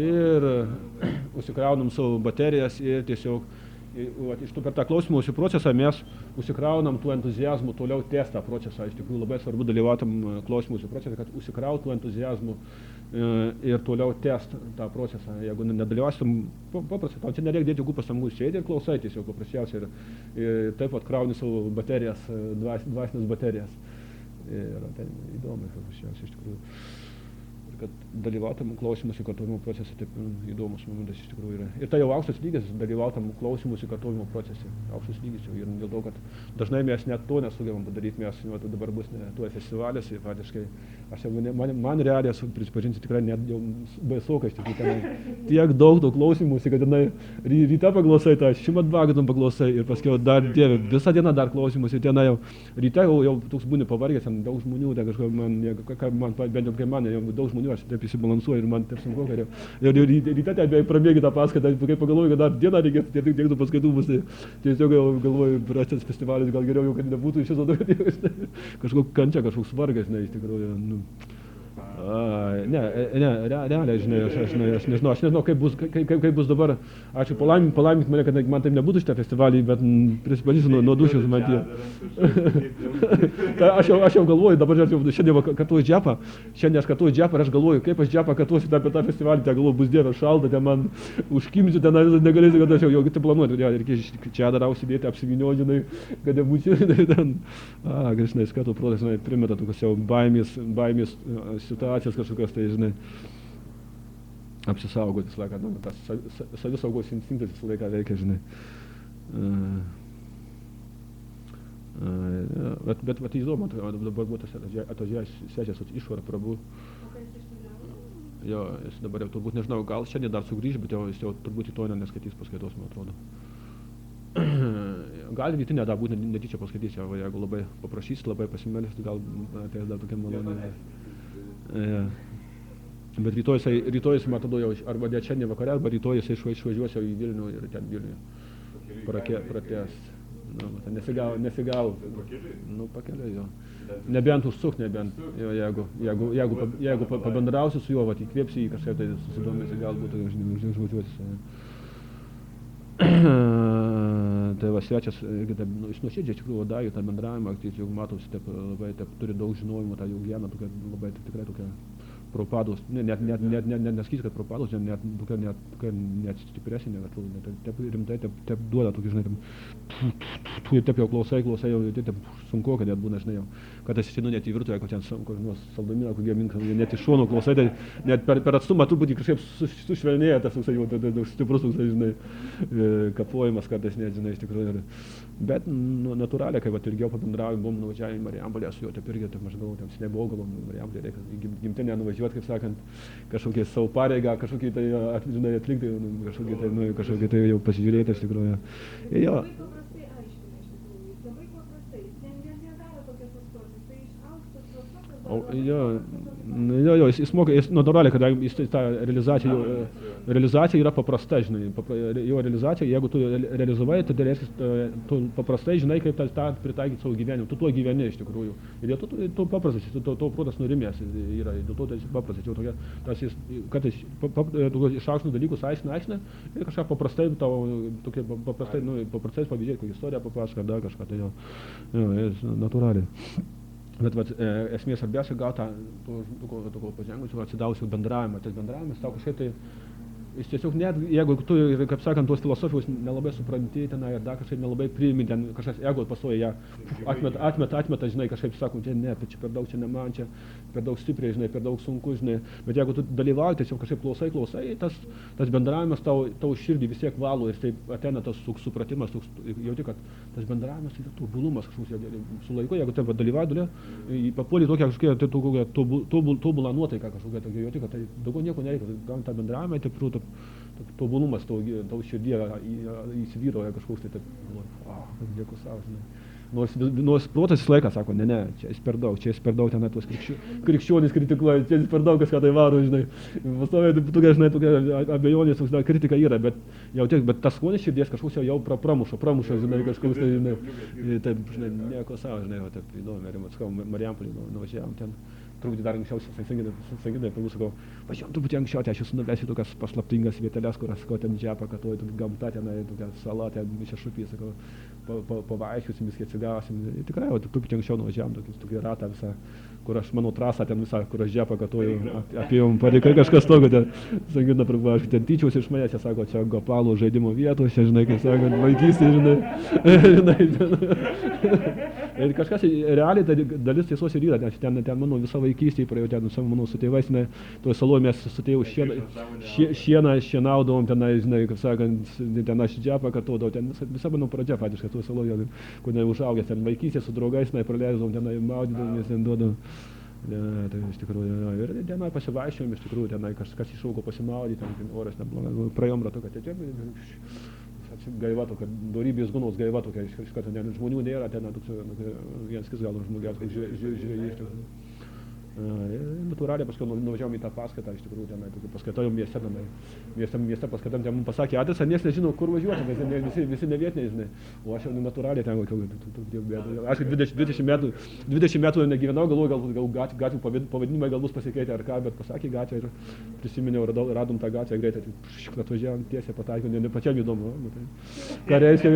Ir užsikraunam savo baterijas ir tiesiog per tą klausymosi procesą mes užsikraunam tų entuziazmų toliau tęsti tą procesą. Iš tikrųjų labai svarbu dalyvautam klausymosi procesą, kad užsikrautų entuziazmų ir toliau tęsti tą procesą. Jeigu nedalyvausim, paprastai, tau čia nereikia dėti jokių pastangų, sėdi ir klausai tiesiog paprasčiausiai ir taip pat krauni savo baterijas, dvasinės baterijas. Ir tai įdomu paprasčiausiai iš tikrųjų. kad dalyvautum klausymosi kartojimo procese, taip įdomus momentas iš tikrųjų yra. Ir tai jau aukštas lygis, dalyvautum klausymosi kartojimo procese, aukštas lygis jau. Ir dėl to, kad dažnai mes net to nesugebam padaryti, mes dabar bus tuo festivalis, faktiškai, aš jau, man realiai esu prisipažinti tikrai net jau baisokai, iš tikrųjų, tenai tiek daug klausymosi, kad tenai ryte paklausai, tą šimат vagatum paklausai ir paskiau dar dieve, visą dieną dar klausymosi, tenai jau ryte jau toks būni pavargęs, ten daug žmonių, ten kažko man bent jau kai man, jau daug žmonių, aš taip įsibalansuoju ir man taip sunku, kad jau ryte ten beveik prabėgi tą paskaitą, kai pagalvoju, kad dar dieną reikės, tiek tų paskaitų bus, tai tiesiog jau galvoju, prastas festivalis, gal geriau jau, kad nebūtų iš viso kažkoks kančia, kažkoks vargas, ne, iš tikrųjų. Realiai, žinai, aš nežinau, kaip bus dabar. Ačiū, palaimink mane, kad man taip nebūtų šitą festivalį, bet prisipažįsiu nuo dušios man tie. Aš jau galvoju, dabar šiandien kartuoju džepą, ir aš galvoju, kaip aš džepą kartuosiu apie tą festivalį, tai galvoju, bus dieve šalta, ten man užkimsiu, ten negalėsiu, kad aš jau kitą planuoju, reikia čia dar užsidėti, apsivynioti, žinai, kad nebūsiu, ten, žinai, skatų protas, žinai, primeta tokios jau baimės situacijas kažkokios, tai, žinai, apsisaugoti visą laiką, tas savisaugos instinktas visą laiką veikia, žinai. Bet įdomu, dabar buvo tas atvažiavęs svečias išvarą prabų. Jo, jis dabar jau turbūt, nežinau, gal šiandien dar sugrįž, bet jis jau turbūt į to neskaitys paskaitos, man atrodo. Gal rytinę dar būtent netyčia paskaitys, jeigu labai paprašys, labai pasimelys, gal ateis dar tokia malonė. Bet rytoj, man atrodo, jau arba net šiandien vakare, arba rytoj jis išvažiuos jau į Vilnių ir ten Vilnių pratęs. Nesigavo. Pakeliai, jo. Nebent užsuk, jeigu pabendrausi su juo, įkvėpsi jį kažkaip, tai susidomėsi, galbūt užvažiuosi. Tai va, svečias, iš nuoširdžiai, iš tikrųjų, davė tą bendravimą, tai jau matosi, labai turi daug žinojimo, tą jau geną, labai tikrai tokia propados, nesakysiu, kad propados, net stipresnė, taip rimtai, taip duoda tokį, žinai, taip jau klausai, jau taip sunku, kad net būna, žinai, jau, kad aš sėdinu net į virtuvę, kad ten saldamina, kokie minka, net iš šono klausai, tai net per atstumą truputį kažkaip sušvelnėja tas, jau stiprus, žinai, kapojimas kartais net, žinai, iš tikrųjų. Bet natūraliai, kai ilgiau pabendraujam, buvom nuvažiavę į Marijampolę, su juo taip irgi, maždaug, nebuvau galvom Marijampolė, reikia gimtinę nuvažiuoti, kaip sakant, kažkokį savo pareigą, kažkokį tai, žinai, atlikti, kažkokį tai jau pasižiūrėti, iš tikrųjų. Jo. Jo, jis moka, jis natūraliai, kadangi jis tą realizacija yra paprasta, žinai, jo realizacija, jeigu tu realizavai, tai reiškia, tu paprastai žinai, kaip tą pritaikyti savo gyvenimą, tu tuo gyveni iš tikrųjų. Ir tu paprastas, tu protas nurimęs yra, dėl to tai paprastas, jau tokia, tas jis, kartais išaukštinus dalykus aiškina, ir kažką paprastai, tokie paprastais pavyzdžiai, kokią istoriją papasako, dar kažką, tai jo, jis natūraliai. Bet esmė svarbiausia gauti tokio pažengusių atsidavusių bendravimą. Tas bendravimas tau kažkaip tai, jis tiesiog net, jeigu tu, kaip sakant, tos filosofijos nelabai supranti tenai ir dar kažkaip nelabai priimi, ten kažkas ego pastoja ją atmeta, žinai, kažkaip sakom, ne, čia per daug, čia ne man, čia per daug stipriai, žinai, per daug sunku, žinai. Bet jeigu tu dalyvauji, tiesiog kažkaip klausai, tas bendravimas tau širdį vis tiek valo ir taip ateina tas supratimas, jauti, kad tas bendravimas yra tobulumas kažkoks su laiku, jeigu taip dalyvauji, papuoli tokia kažkokia tobulą nuotaiką kažkokia, jauti, kad tai daugiau nieko nereikia, gauni tą bendravimą, taip tobulumas tau širdyje įsivyroja kažkoks, tai taip, dėkui savo, žinai. Nors protas visą laiką sako, ne, čia jis per daug, ten tuos krikščionys kritikuoja, čia jis per daug kažką tai varo, žinai. Pastoviai tokia abejonės, kritika yra, bet jau tiek, bet tas skonis širdies kažkoks jau pramuša, žinai, kažkoks, tai, žinai, taip, žinai, nieko savo, žinai, taip, įdomu, Matskau, Marijampolį nuvažiavom ten. Truputį dar anksčiau sanginai per mūsų, važiuojam truputį anksčiau, tai aš jūs nuvesiu tokias paslaptingas vieteles, kur aš ten džepą, kad gamta tenai, tokia sala, ten šešupį, sakau, pavaiščiusim, viskai atsigausim. Tikrai, truputį anksčiau nuvažiavam tokį ratą visą, kur aš, mano trasą ten visą, kur aš džepą, kad apėjom, pareikai kažkas tokio, ten sangina pravažiuoti, ten tyčiausi iš manęs, jie sako, čia Gopalo žaidimo vietos, čia, žinai, kaip sakant, vaikystė, žinai. Ir kažkas, realiai dalis tiesos ir yra, nes ten mano visa vaikystė praėjo, ten mano su tėvais, toj saloje mes su tėvu šieną šienaudavom, tenai, žinai, kaip sakant, ten aš džepą kartuodavau, ten visa mano pradžia patiškai toj saloje, kur užaugęs, ten vaikystė su draugais, praleisdavom, tenai maudydavomės, ten duodavom. Ne, tai iš tikrųjų, ir tenai pasivaikščiojom, iš tikrųjų, tenai kažkas iššauko pasimaudyti, ten oras neblogas, praėjom ratu, kad gaiva tokia, dorybės gunos gaiva tokia, iš karto žmonių nėra, ten vienas kis gal žmogiaus, kai žiūrėjai iš tikrųjų. Natūraliai paskui nuvažiavom į tą paskaitą, iš tikrųjų, tenai, paskaitą jau mieste, mieste paskaitam, ten mums pasakė adresą, nieks nežino, kur važiuoti, visi nevietiniai, žinai, o aš jau natūraliai ten, aišku, 20 metų negyvenau, galvoju, gal gatvių pavadinimai gal bus pasikeitę ar ką, bet pasakė gatvę ir prisiminiau, radom tą gatvę greitai, atvažiavom tiesiai, pataikėm, pačiam įdomu, ką reiškia,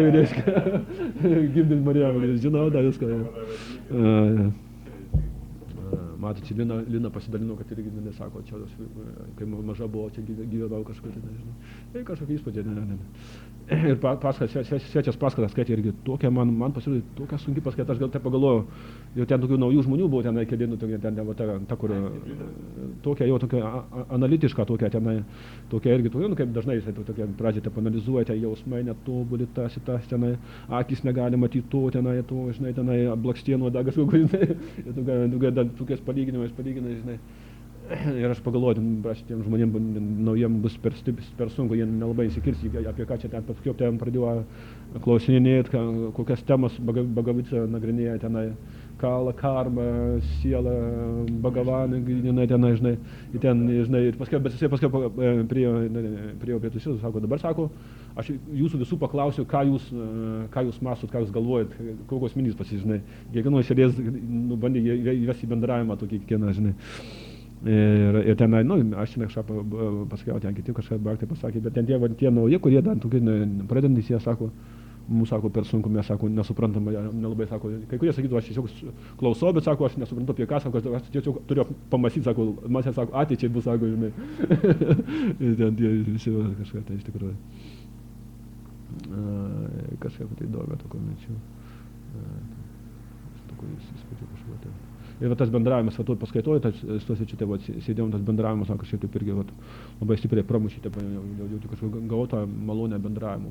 girdint Mariją, žinau, da viską. Matot, čia Lina pasidalino, kad irgi nesako, čia, kai maža buvo, čia gyvenau kažkur, nežinau. Tai kažkokį įspūdį, ne. Ir svečias paskatą skaitė irgi tokia, man pasirodė tokia sunki paskaita, aš gal taip pagalvojau, jau ten tokių naujų žmonių buvo tenai kėdinų, ten, kur tokia jau tokia analitiška, tokia tenai, tokia irgi, kaip dažnai jisai tokia pradžiai taip analizuojate, jausmai netobuli, tas tenai, akis negali matyti to, tenai, žinai, tenai, blakstienų dagas, tokias palyginimais, žinai. Ir aš pagalvoju, šitiem žmonėm naujiem bus per sunku, jie nelabai įsikirs, apie ką čia ten paskui ten pradėjo klausinėti, kokias temas Bagavica nagrinėja tenai, Kala, Karma, Siela, Bagavanai, tenai, žinai, ir paskui, bet jisai paskui priėjo prie tusius, sako, dabar sako, aš jūsų visų paklausiu, ką jūs mąstot, ką jūs galvojat, kokios minys pasižinai, kiekvieno šalies bandė įvesti į bendravimą tokį kiekvieną, žinai. Ir tenai, aš ten kažką pasakiau, ten kiti kažką baktai pasakė, bet ten tie nauji, kurie dar tokie pradedantys, jie sako, mums sako per sunku, mes sako, nesuprantam, nelabai sako, kai kurie sakytų, aš tiesiog klausau, bet sako, aš nesuprantu apie ką, sako, aš tiesiog turiu pamąstyti, sako, man sako, ateičiai bus, sako, žinai. Ir ten tie visi kažką tai iš tikrųjų. Kažką tai įdomu, tokio minčių. Tokio įspūdžio kažko tai. Ir tas bendravimas, paskaitoju, čia sėdėjom, tas bendravimas, kažkaip taip irgi labai stipriai pramušyti, jauti kažkokį gavau tą malonę bendravimą,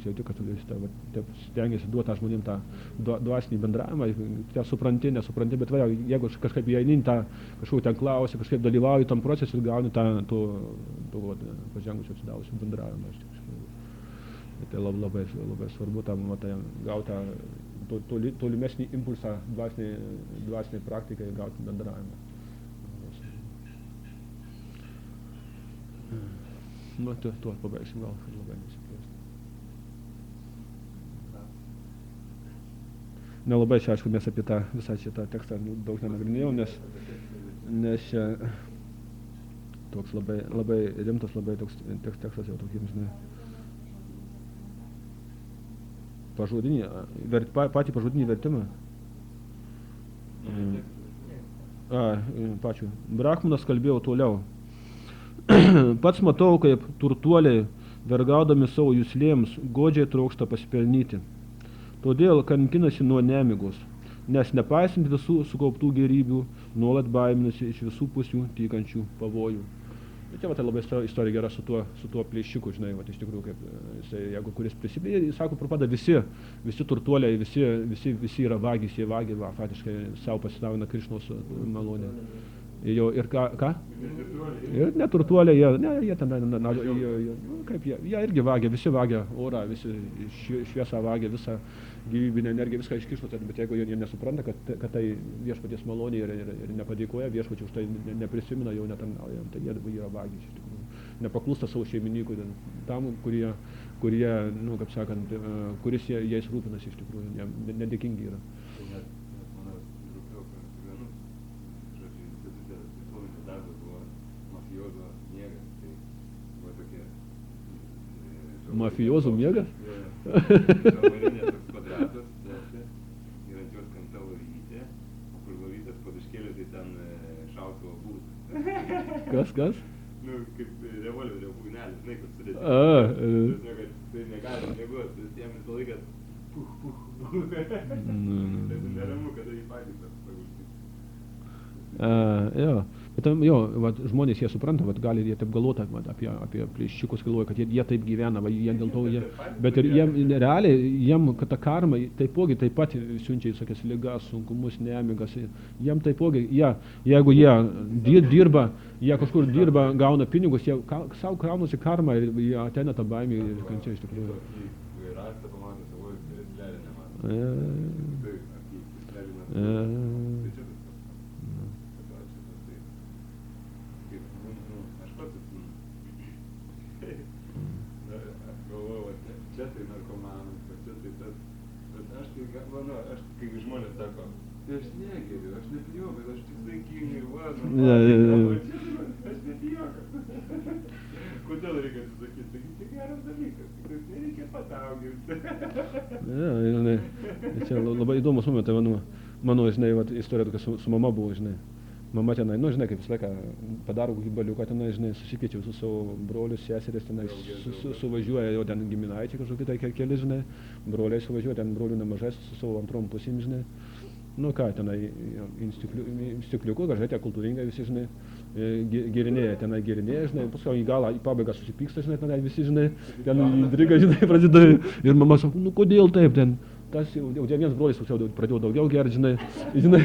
jauti, kad taip stengiasi duoti tą žmonėm tą dvasinį bendravimą, tą supranti, nesupranti, bet jeigu kažkaip įeini tą kažkokį ten klausi, kažkaip dalyvauji tam procesui ir gauni tą pažengusių atsidavusių bendravimą. Tai labai svarbu tam gauti tolimesnį impulsą dvasiniai praktikai gauti bendravimą. Tuo pabaigsim gal, labai nesiplėsti. Nelabai čia, aišku, mes apie tą visą šitą tekstą daug nenagrinėjau, nes čia toks labai rimtas, labai toks tekstas jau tokiem, žinai. Patį pažodinį vertimą. Pačiu. Brahmanas kalbėjo toliau. Pats matau, kaip turtuoliai, vergaudami savo juslėms, godžiai trokšta pasipelnyti. Todėl kankinasi nuo nemigos, nes nepaisant visų sukauptų gėrybių, nuolat baiminasi iš visų pusių tykančių pavojų. Čia tai labai istorija gera su tuo plėšiku, žinai, iš tikrųjų, kaip jisai, jeigu kuris prisidėjo, jis sako, propada, visi turtuoliai, visi yra vagys, jie vagi, faktiškai savo pasidavina Krišnos malonę. Ir ką? Ir neturtuoliai, jie ten, jie irgi vagia, visi vagia orą, visi šviesą vagia, visą gyvybinę energiją, viską iš Krišnos, bet jeigu jie nesupranta, kad tai viešpaties malonė ir nepadėkoja viešpačiui, už tai neprisimena, jau netarnauja, tai jie yra vagiai iš tikrųjų. Nepaklūsta savo šeimininkui, tam, kurie, kaip sakant, kuris jais rūpinasi iš tikrųjų, nedėkingi yra. Mafijozų miegas? Žalvarinė toks kvadratas, ir ant jos kamta lovytė, o kur lovytės padiškėlė, tai ten šautuvo būtų. Kas? Kaip revolverio būgnelis, žinai, kur sudėti. Tai negali miegoti, jis jam visą laiką Neramu, kada jį patys apsaugusti. Jo. Bet jo, vat, žmonės jie supranta, vat, gali jie taip galvoti apie plėščiukus, galvoja, kad jie taip gyvena, va, jie dėl to, bet ir jiem, realiai, jiem, kad ta karma taipogi taip pat siunčia visokias ligas, sunkumus, nemigas, jiem taipogi, jeigu jie dirba, jie kažkur dirba, gauna pinigus, jie savo kraunasi karmą ir jie ateina tą baimę ir kančia iš tikrųjų. Rasta pamatė savo lelį nematė. Čia tai narkomanas, čia tai tas, bet aš tai galvoju, kai žmonės sako, tai aš negeriu, aš nepijau, bet aš tik saikingai, aš nepijokas. Kodėl reikia atsisakyti? Tai geras dalykas, tik nereikia patauginti. Čia labai įdomus momentai, mano, žinai, istorija tokia su mama buvo, žinai. Mama tenai, žinai, kaip visą laiką padaro kokį baliuką tenai, žinai, susikeičiau su savo brolius, seserės tenai, suvažiuoja jau ten giminaičiai kažkokie tai keli, žinai, broliai suvažiuoja, ten brolių nemažai su savo antrom pusėm, žinai. Ką, tenai, stikliuku, kažkai tie kultūringai visi, žinai, gerinėja, žinai, paskui į galą, į pabaigą susipyksta, žinai, tenai visi, žinai, ten intriga, žinai, prasideda ir mama sako, kodėl taip ten? Tas jau vienas brolis pradėjo daugiau gerti, žinai,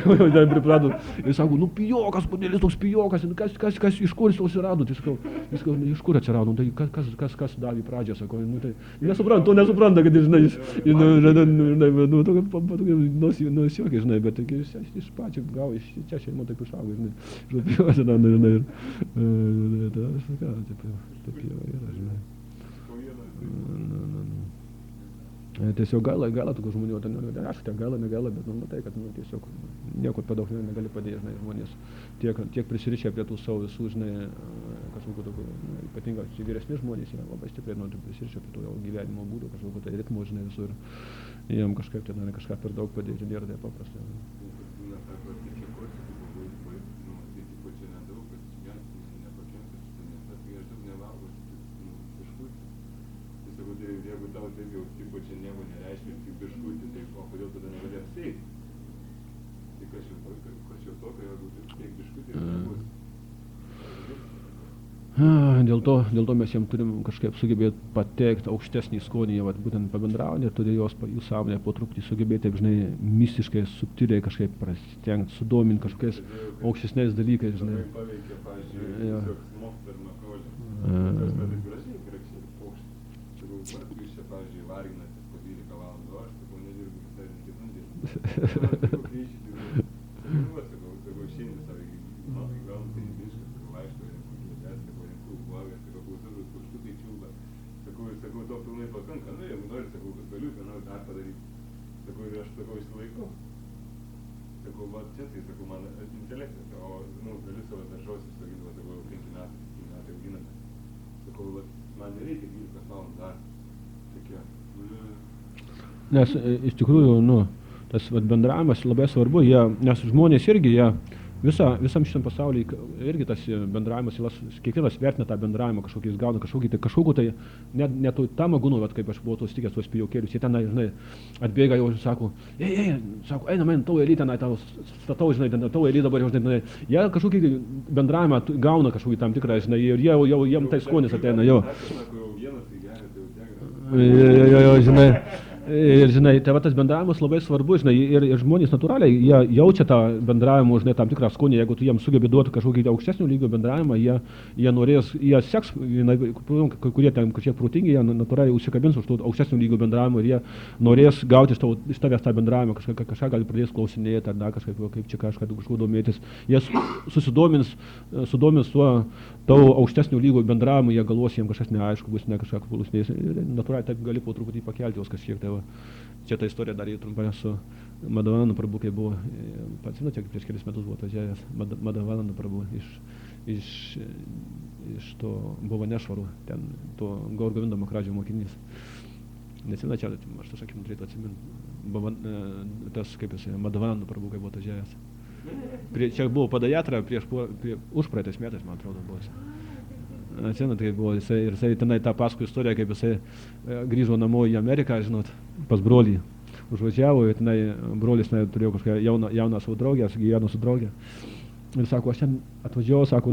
jau pripratau. Ir sako, pijokas, kodėl jis toks pijokas, kas iš kur jis atsirado, tai sakau, iš kur atsirado, tai kas davė pradžią, sako, tai nesupranta, kad, žinai, nusijuokė, žinai, bet iš pačio gavo, iš čia šeimo taip išaugo, žinai, pijokas, žinai, ir aš sakau, taip jau yra, žinai. Tiesiog gaila tokių žmonių, aišku, ten gaila, negaila, bet tai, kad tiesiog nieko per daug negali padėti, žinai, žmonės tiek prisirišę prie tų savo visų, žinai, kažkokių tokių, ypatingai vyresni žmonės yra labai stipriai prisirišę prie to gyvenimo būdų, kažkokių tai ritmų, žinai, visur, jiem kažkaip ten kažką per daug padėti, nėra tai paprasta. Jeigu tau taip jau tipo čia nieko nereiškia, tik biškutį, tai o kodėl tada negali apsieiti? Tai kas jau tokio, jeigu tik biškutį ir nebus? Dėl to mes jiem turim kažkaip sugebėti patekti aukštesnį skonį, būtent pabendrauti ir todėl jų sąmonę po truputį sugebėti, taip, žinai, mistiškai, subtiliai kažkaip prastengti, sudominti kažkokiais aukštesniais dalykais, žinai. Labai paveikia, pavyzdžiui, tiesiog smogti per makolį. Tas metai gražiai, grakščiai, paukščiai. Jūs čia, pavyzdžiui, varginatės po 12 valandų, aš sakau, nedirbu visai kitų dirbų. Sakau, kryšyti, sakau, šiandien savo įgaunų tai miškas, sakau, aišku, sakau, rinkų blogas, sakau, klausavus, paukštukai čiulba. Sakau, to pilnai pakanka, jeigu nori, sakau, kad galiu, ką noriu dar padaryti. Sakau, ir aš, sakau, išsilaikau. Sakau, va, čia tai, sakau, man intelektas, o, galiu savo daržos išsakyti, va, sakau, 5 metai auginame. Sakau, va, man nereikia 12 valandų dar. Nes iš tikrųjų, tas bendravimas labai svarbu, nes žmonės irgi, visam šitam pasaulyje irgi tas bendravimas, kiekvienas vertina tą bendravimą kažkokį, jis gauna kažkokį tai, net tam agūnų, kaip aš buvau tos tikęs, tuos pijokėlius, jie ten, žinai, atbėga jau ir sako, sako, einam, tau eilį ten, tau statau, žinai, tau eilį dabar jau, žinai, jie kažkokį bendravimą gauna kažkokį tam tikrą, žinai, ir jiem tai skonis ateina, jo. Žinai. Ir, žinai, tai tas bendravimas labai svarbu, žinai, ir žmonės natūraliai, jie jaučia tą bendravimą, žinai, tam tikrą skonį, jeigu tu jiems sugebi duoti kažkokį aukštesnio lygio bendravimą, jie norės, jie seks, kurie ten kažkiek protingi, jie natūraliai užsikabins už tų aukštesnio lygio bendravimą ir jie norės gauti iš tavęs tą bendravimą, kažką gali pradės klausinėti, ar dar kažkaip čia kažką domėtis. Jie sudomins tuo tavo aukštesnio lygio bendravimu, jie galvos, jiems kažkas neaišku, bus ne kažką klausinės. Natūraliai taip gali po truputį pakelti jos kažkiek. Čia ta istorija dar trumpai su Madhavananda Prabhu, kai buvo, pats žinote, prieš kelis metus buvo atvažiavęs Madhavananda Prabhu iš to Bhuvaneshvarų, ten to Gaur Govindo Makradžio mokinys. Neatsimena čia, aš tą sakymą turėtų atsiminti, tas kaip jis, Madhavananda Prabhu, kai buvo atvažiavęs. Čia buvo Padajatra už praeitais metais, man atrodo, buvo. Atsimenu, tai buvo jisai tenai tą paskui istoriją, kaip jisai grįžo namo į Ameriką, žinot, pas brolį. užvažiavo, ir tenai brolis turėjo kažkokią jauną savo draugę, gyveno su draugė. Ir sako, aš ten atvažiavau, sako,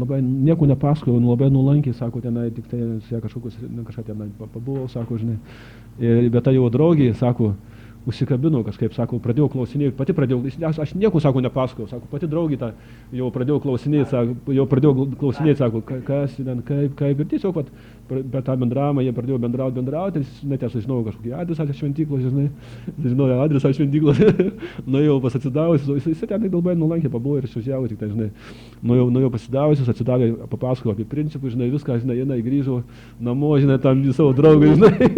labai nieko nepasakojau, labai nuolankiai, sako, tenai tik tai kažką tenai pabuvau, sako, žinai. Bet ta jo draugė, sako, užsikabino kažkaip, sako, pradėjau klausinėti, pati pradėjau, aš nieko, sako, nepasakojau, sako, pati draugė tą jau pradėjau klausinėti, sako, kas ten, kaip, ir tiesiog, per tą bendravimą jie pradėjo bendrauti, ir net sužinojau kažkokį adresą šventyklos, žinojau adresą šventyklos, nuėjau pasidavusius, jis ten labai nuolankiai pabuvo ir išvažiavo, tik tai, žinai, nuėjau pasidavusius, atsidavė, papasakojo apie principus, žinai, viską, žinai, jinai grįžo namo, žinai, tam savo draugui, žinai,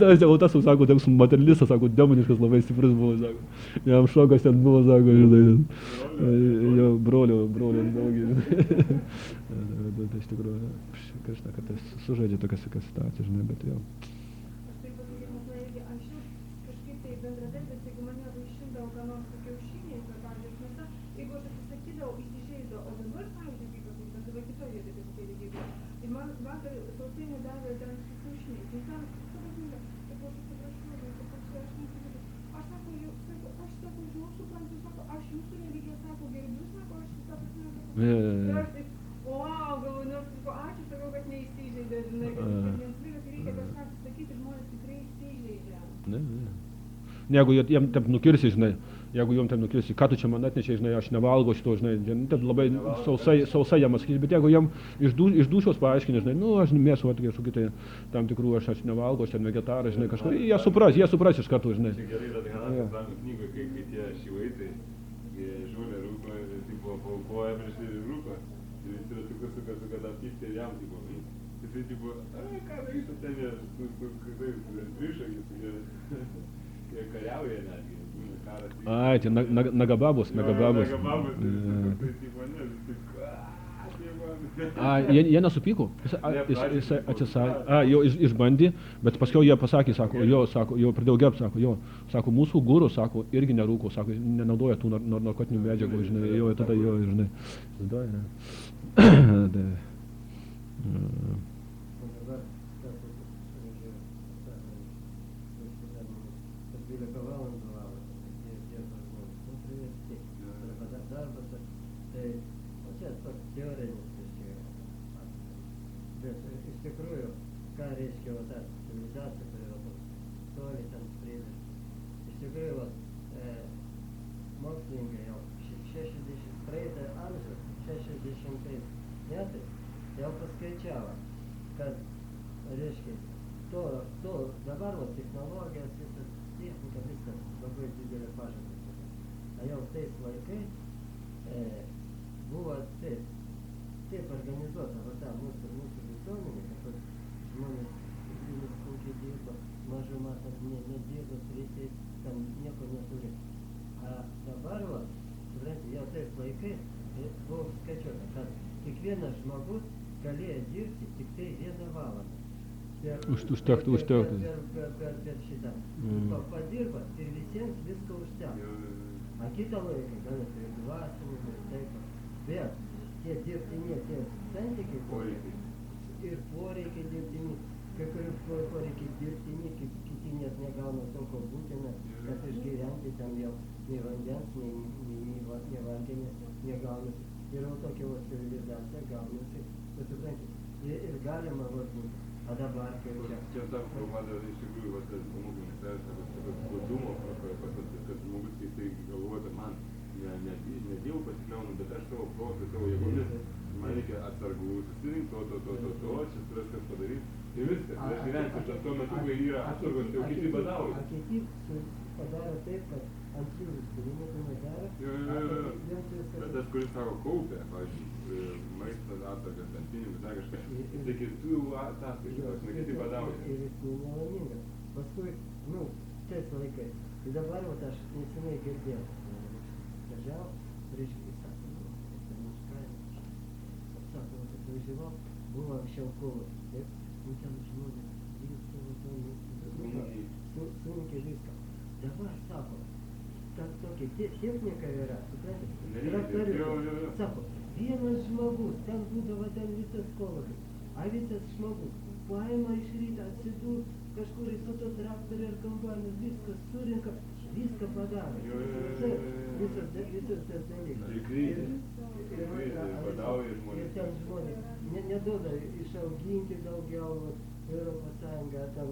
tas, sako, toks materialistas, sako, demoniškas labai stiprus buvo, sako, jam šokas ten buvo, sako, žinai, jo brolio draugė, iš tikrųjų, kažką, kad sužaidžia tokias situacijas, žinai, bet jo. Aš tai pasakymas, irgi anksčiau kažkaip tai bendradarbės, jeigu mane vaišindavo ką nors su kiaušiniais, ar, pavyzdžiui, mėsa, jeigu aš atsisakydavau, įsižeisdavo, o dabar, pavyzdžiui, kaip pasakyt, bet dabar kitoje vietoje taip kokie lygiai buvo. Ir man vakar sausainių davė ten su kiaušiniais. Ir ten, sako, knyga, kaip aš atsiprašau, aš sako, žinau, suprantu, sako, aš jūsų religija, sako, gerbiu, sako, aš tą prasme, ir aš taip, wow, galvoju, nors, sako, ačiū, sakau, kad neįsižeidė, žinai, kad jiems reikia kažką atsisakyti, žmonės tikrai įsižeidžia. Ne. Jeigu jiem taip nukirsi, žinai, ką tu čia man atnešė, žinai, aš nevalgo šito, žinai, taip labai sausai jam atsakyti, bet jeigu jam iš dūšios paaiškini, žinai, aš mėsų kažkokį tai tam tikrų, aš nevalgo, aš ten vegetaras, žinai, kažką, jie supras iš karto, žinai. Čia gerai, bet Hananas knygoje, kai tie šivaitai, žolė rūko ir tipo paukoja prieš ir rūko, ir jis yra suka tą pyktį ir jam, tipo, jisai tipo, ką darysiu ten, su trišakis, jie kariauja netgi. Ai, tai nagababus. Tai tipo, ne, jie nesupyko, jis atsisakė, jo išbandė, bet paskiau jie pasakė, sako, jau pradėjau gerbti, sako, mūsų guru, sako, irgi nerūko, sako, nenaudoja tų narkotinių medžiagų, žinai, jo, tada jo, žinai. Iš tikrųjų, ką reiškia va ta civilizacija, kuri va toli ten skrieja. Iš tikrųjų, mokslininkai jau praeitą amžių, 60 metais, jau paskaičiavo, kad, reiškia, dabar va technologijas, visas technika, viskas labai didelė pažanga. Jau tais laikais buvo taip organizuota va ta mūsų visuomenė, kad žmonės sunkiai dirba, mažuma nedirba, reikia, tam nieko neturi. A dabar, jau tais laikais buvo skaičiuota, kad kiekvienas žmogus galėjo dirbti tik tai 1 valandą. Užtektų. Per šitą. Padirba ir visiems viską užteko. A kitą laiką, gal ir dvasininkai, taip. Bet tie dirbtiniai, tie santykiai ir poreikiai dirbtini, kai kurių poreikiai dirbtini, kiti net negauna to, ko būtina, kad išgyventi ten jau nei vandens, nei vandenės negauna. Ir tokia civilizacija gaunasi, ir galima vadinti. A dabar kaip čia sako, man iš tikrųjų, tas pamokymas, kad godumo, kad žmogus, kai tai galvoja, kad man ne Dievu pasikliaunu, bet aš savo protu, savo jėgomis, man reikia atsargų, susirinkti to, čia turės kas padaryti. Ir viskas, aš gyvensiu tuo metu, kai yra atsargos, jau kiti badauja. A kiti padaro taip, kad ant jų viską nieko nedaro. Bet tas, kuris sako kaupia, pavyzdžiui, maistas, atsargas, ten pinigus, dar kažką, jis sakys, tu jau ataskaičiu, ne kiti badauja. Ir jis nelaimingas. Paskui, tais laikais. Ir dabar, aš nesenai girdėjau. Važiavo, reiškia, sako, ten mūsų kaime. Sako, atvažiavau, buvo anksčiau kovas, taip? Ten žmonės dirbo, sunkiai viską. Dabar, sako, tokia technika yra, suprantate? Traktoriukas. Sako, vienas žmogus, ten būdavo ten visas kovas, a visas žmogus paima iš ryto, kažkur su to traktoriu ir kombainą viską surinka, viską padaro. Visos tas dalykas. Ir krizė badauja Ir žmonės. ten žmonės neduoda išauginti daugiau Europos Sąjungą, ten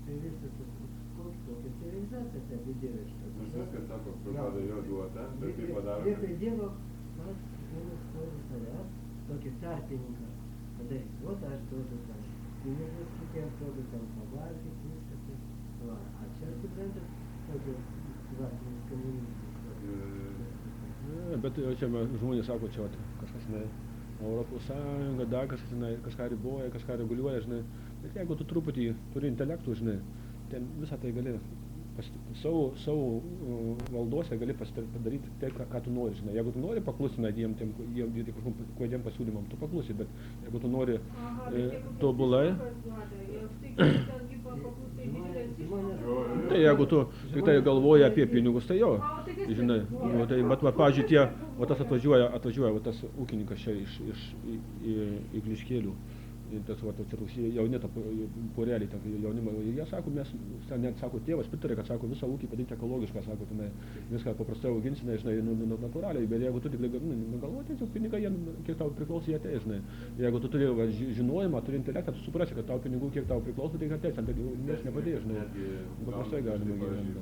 tai visas tas kokia civilizacija ta didėviška. Nors viskas sako, propaganda jo duota, bet tai padaro. Vietoj Dievo pats Dievas nori savęs, tokį tarpininką padaryti. Vat aš duodu tam pinigus kitiems, duodu tam pavalgyti, viską tai. Va, a čia suprantat, tokios dvasinis komunizmas. Bet čia žmonės sako, čia kažkas, žinai, Europos Sąjunga, dar kažką riboja, kažką reguliuoja, žinai. Bet jeigu tu truputį turi intelektų, žinai, ten visą tai gali savo valdose gali padaryti tai, ką tu nori, žinai. Jeigu tu nori paklusti kažkokiem pasiūlymam, tu paklusi, bet jeigu tu nori tobulai, tai jeigu tu tik tai galvoji apie pinigus, tai jo, žinai. Tai, bet, pavyzdžiui, tas atvažiuoja tas ūkininkas čia iš Igliškėlių. Tas jauni poreliai, jaunimo, jie sako, mes, net sako, tėvas pritarė, kad sako, visą ūkį padaryti ekologišką, sako, tenai, viską paprastai auginsime, žinai, natūraliai, bet jeigu tu tik galvoji, tiesiog pinigai, kiek tau priklauso, jie ateis, žinai. Jeigu tu turi žinojimą, turi intelektą, tu suprasi, kad tau pinigų, kiek tau priklauso, tai ateis, tai nes nepadės, žinai. Paprastai galima gyventi.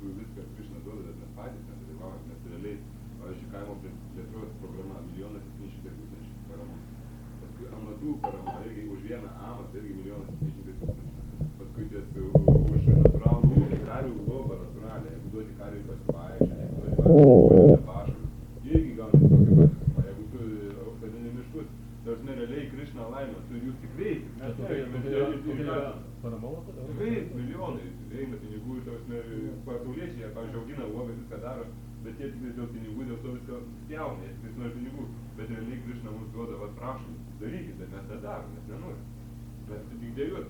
Viską Krišna duoda, bet mes patys nedalyvaujame, nes realiai, pavyzdžiui, kaimo plėtros programa 1 700 000 paramos. Paskui amatų parama, irgi už vieną amatą, irgi 1 700 000. Paskui už natūralų ūkį, karių globą natūralią, jeigu duoti kariui pasivaikščioti, jeigu duoti pasivaikščioti pašarus, irgi gauni tokią patį sumą. Jeigu tu auginti miškus, tai realiai Krišna laimė, tu jūs tik reikia. Taip, milijonai eina pinigų ir pasauliečiai, pavyzdžiui, augina uogas, viską daro, bet jie tik dėl pinigų, dėl to viską spjauna, jie tik nori pinigų. Bet realiai Krišna mums duoda, va prašom, darykit, bet mes tą darom, mes nenorim. Mes tik dėjuot.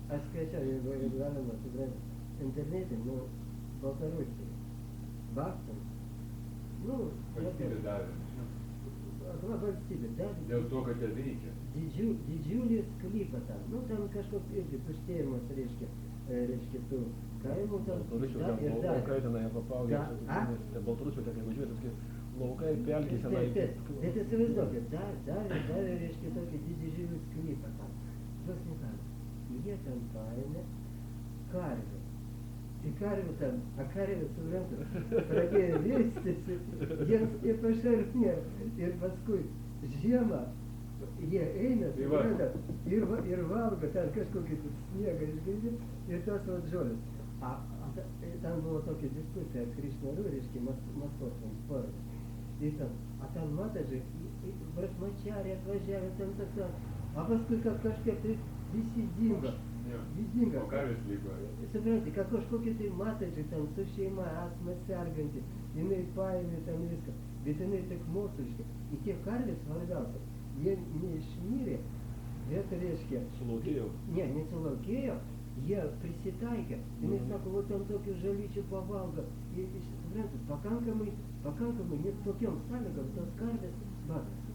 Aš skaičiau, jeigu galima suprasti, internete, Baltarusija, Bakstam, valstybė davė. Valstybė davė. Dėl to, kad jie veikia. Didžiulį sklypą tam, ten kažkoks irgi tuštėjimas, reiškia, tų kaimų tam. Baltarusijos tokia važiuoja, tokie laukai, pelkės. Bet įsivaizduokit, davė, reiškia, tokį didžiulį sklypą tam. Jie ten paėmė karvę. į karvių ten, karvių suprantat, pradėjo vystysi, jiems kaip pašarnė, ir paskui žiemą jie eina, suprantat, ir valgo ten kažkokį sniegą išgirdi, ir tos vat žolės. Ten buvo tokia diskusija, Krišnaru, reiškia, Maskvos sportas. Ir ten matažai, brasmačiarė atvažiavę, ten, a paskui kažkiek tai visi dingo. O karvės liko. Supranti, kad kažkokie tai matažai ten su šeima, asma serganti, jinai paėmė ten viską, bet jinai tik moksliškai. Ir tie karvės svarbiausia, jie neišmyrė, bet reiškia... Sulaukėjo? Ne, nesulaukėjo, jie prisitaikė. Jinai sako, va ten tokių žalyčių pavalgo. Suprantat, pakankamai net tokiom sąlygom tos karvės,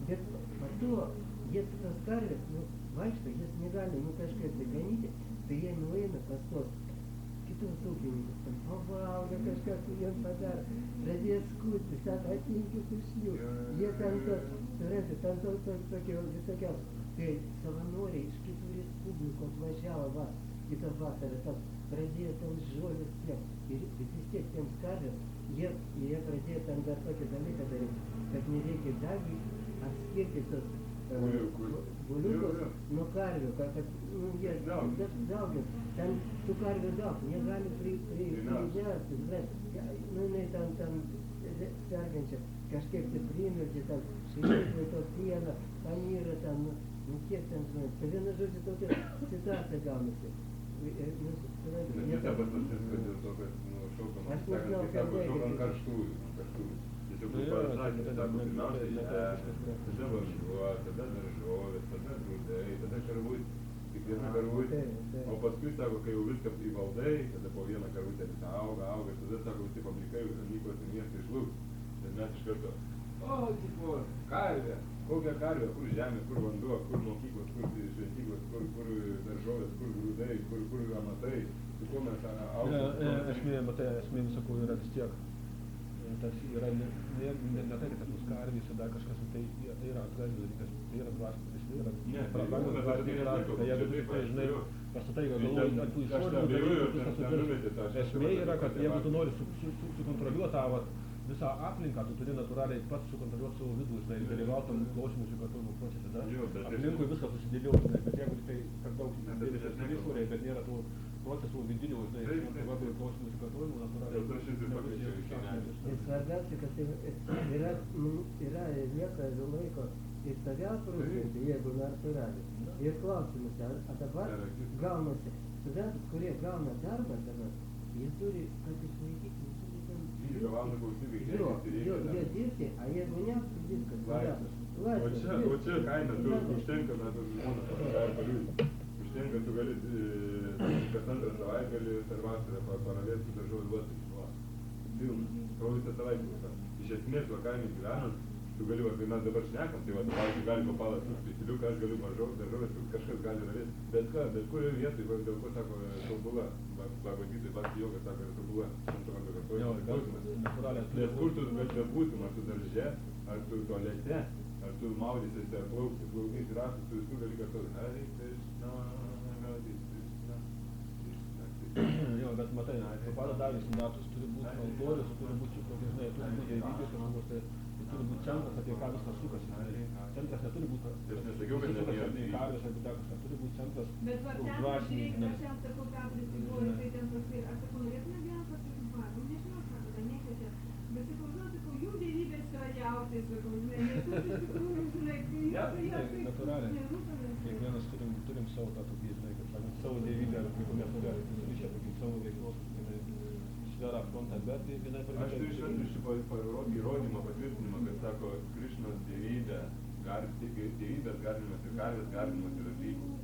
bet po to jie tos karvės, vaikšto, jas negali, kažkaip tai ganyti, tai jie nueina pas tos kitus ūkininkus, ten pavalgo, kažką su jiem padaro, pradėjo skūti, sako, atimkit iš jų, jie ten tos, surenti, ten tokie visokiausi. Tai savanoriai iš kitų respublikų atvažiavo, kitą vasarą, pradėjo ten žolės tiek, ir vis tiek tiems karvės, jie pradėjo ten dar tokį dalyką daryti, kad nereikia dagį atskirti tos buliukus nuo karvių, kad jie daugint, ten tų karvių daug, negali prigerti, jinai ten sergančia, kažkiek tai primirti, ten šeiklai to pieną, panyrą ten, kiek ten, tai viena žodžiu tokia situacija gaunasi. Kita paslaptis, kad dėl to, kad šaukam, šaukam karštųjų. Tiesiog kaip pasakė, sako, pirmiausia, tada vanduo, tada daržovės, tada grūdai, tada šarvutis. tik viena karvutė. O paskui, sako, kai jau viską įvaldai, tada po vieną karvutę vis auga, tada, sako, visi fabrikai gamyklos į miestą išlūks. Ir mes iš karto, tipo, karvė, kokia karvė, kur žemė, kur vanduo, kur mokyklos, kur šventyklos, kur daržovės, kur grūdai, kur amatai, su kuo mes augame. Esmė visakų yra vis tiek. Tas yra ne tai, kad tas bus karvės, dar kažkas, tai yra atgalis dalykas, tai yra dvasinis, tai yra prabangos dvasinė praktika, jeigu tu tai, žinai, pastatai, kad galvoji ant tų išorinių dalykų, esmė yra, kad jeigu tu nori sukontroliuoti tą visą aplinką, tu turi natūraliai pats sukontroliuoti savo vidų, žinai, dalyvauti tam klausimų kartojimo procese, tada aplinkui viskas susidėlioja, bet jeigu tai per daug dėmesio išorėje, bet nėra tų procesų vidinių, žinai, klausimų kartojimo, natūraliai Ir svarbiausia, kad yra lieka laiko ir save aprūpinti, jeigu natūraliai. Ir klausimus, o dabar gaunasi, studentus, kurie gauna darbą dabar, jie turi, kad išlaikyti, jie dirbti, a jeigu ne, viskas. O čia kaina, tu užtenka, mes žmonės paliūdį. Užtenka, tu gali kas antrą savaitgalį per vasarą paravėti su daržovių duoti. Pilnas. Visą savaitę. Iš esmės, va kaime gyvenant, tu gali, kai mes dabar šnekam, tai va, pavyzdžiui, gali papalas specialiuką, aš galiu daržovės, kažkas gali ravėti. Bet ką, bet kurioje vietoje, dėl ko sako tobula, vadytai, pats jogas sako tobula, šantavanga kartuojimas. Nes kur tu bebūtum, ar tu darže, ar tu tualete, ar tu maudysiesi, ar plaukais ir raštus, tu visų gali kartuoti. Hare Krishna, Hare Krishna. Jo, bet matai, Prabhupada davė standartus, turi būti altorius, turi būti, žinai, turi būti religijos kažkokios, tai turi būti centras, apie ką viskas sukasi. Centras neturi būti, sukasi karvės ar dar kažką, turi būti centras už dvasinį. Bet aš jam sakau, ką prisiduoju, tai ten paskui, aš sakau, norėtume vieną pasirinkimą, nežinau, sako, tai nekviečia. Bet sakau, jų dievybės yra jautai, sakau, žinai, nes iš tikrųjų, žinai, natūraliai. Kiekvienas turim savo tą tokį, žinai, kaip sakant, savo dievybę, ar kaip mes norėjome surišę tokį savo veiklos, sferą frontą, bet vienai Aš turiu išvardinti įrodymą, patvirtinimą, kad sako, Krišnos dievybės garbinimas ir karvės garbinimas yra lygus.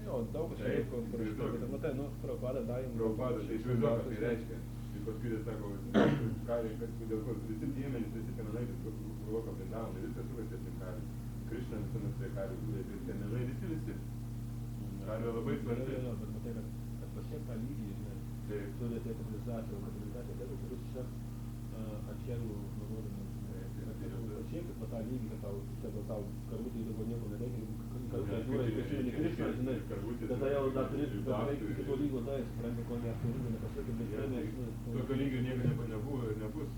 Jo, daug kas yra parašyta, bet matai, Prabhupada davė. Prabhupada, tai išvaizduoja, ką tai reiškia. Ir paskui jis sako, dėl ko visi dėmenys, visi fenomenai, viskas aplindavom, viskas suvesti aplink karvės. Krišna visuomet prie karvių, tai fenomenai visi. Karvė labai svarbi. Bet matai, kad pasiek tą lygį, žinai, turi atėti katalizaciją, tai turi siek atšelių nurodymų. Pasiekti tą lygį, kad tau karvutė įdėgo nieko nereikia, karvutė žiūra į pasiekti Krišną, žinai, tada jau dar turi iki to lygo tai, supranti, ko mes turime nepasiekti, bet žinai, tokio lygio nieko nebuvo ir nebus.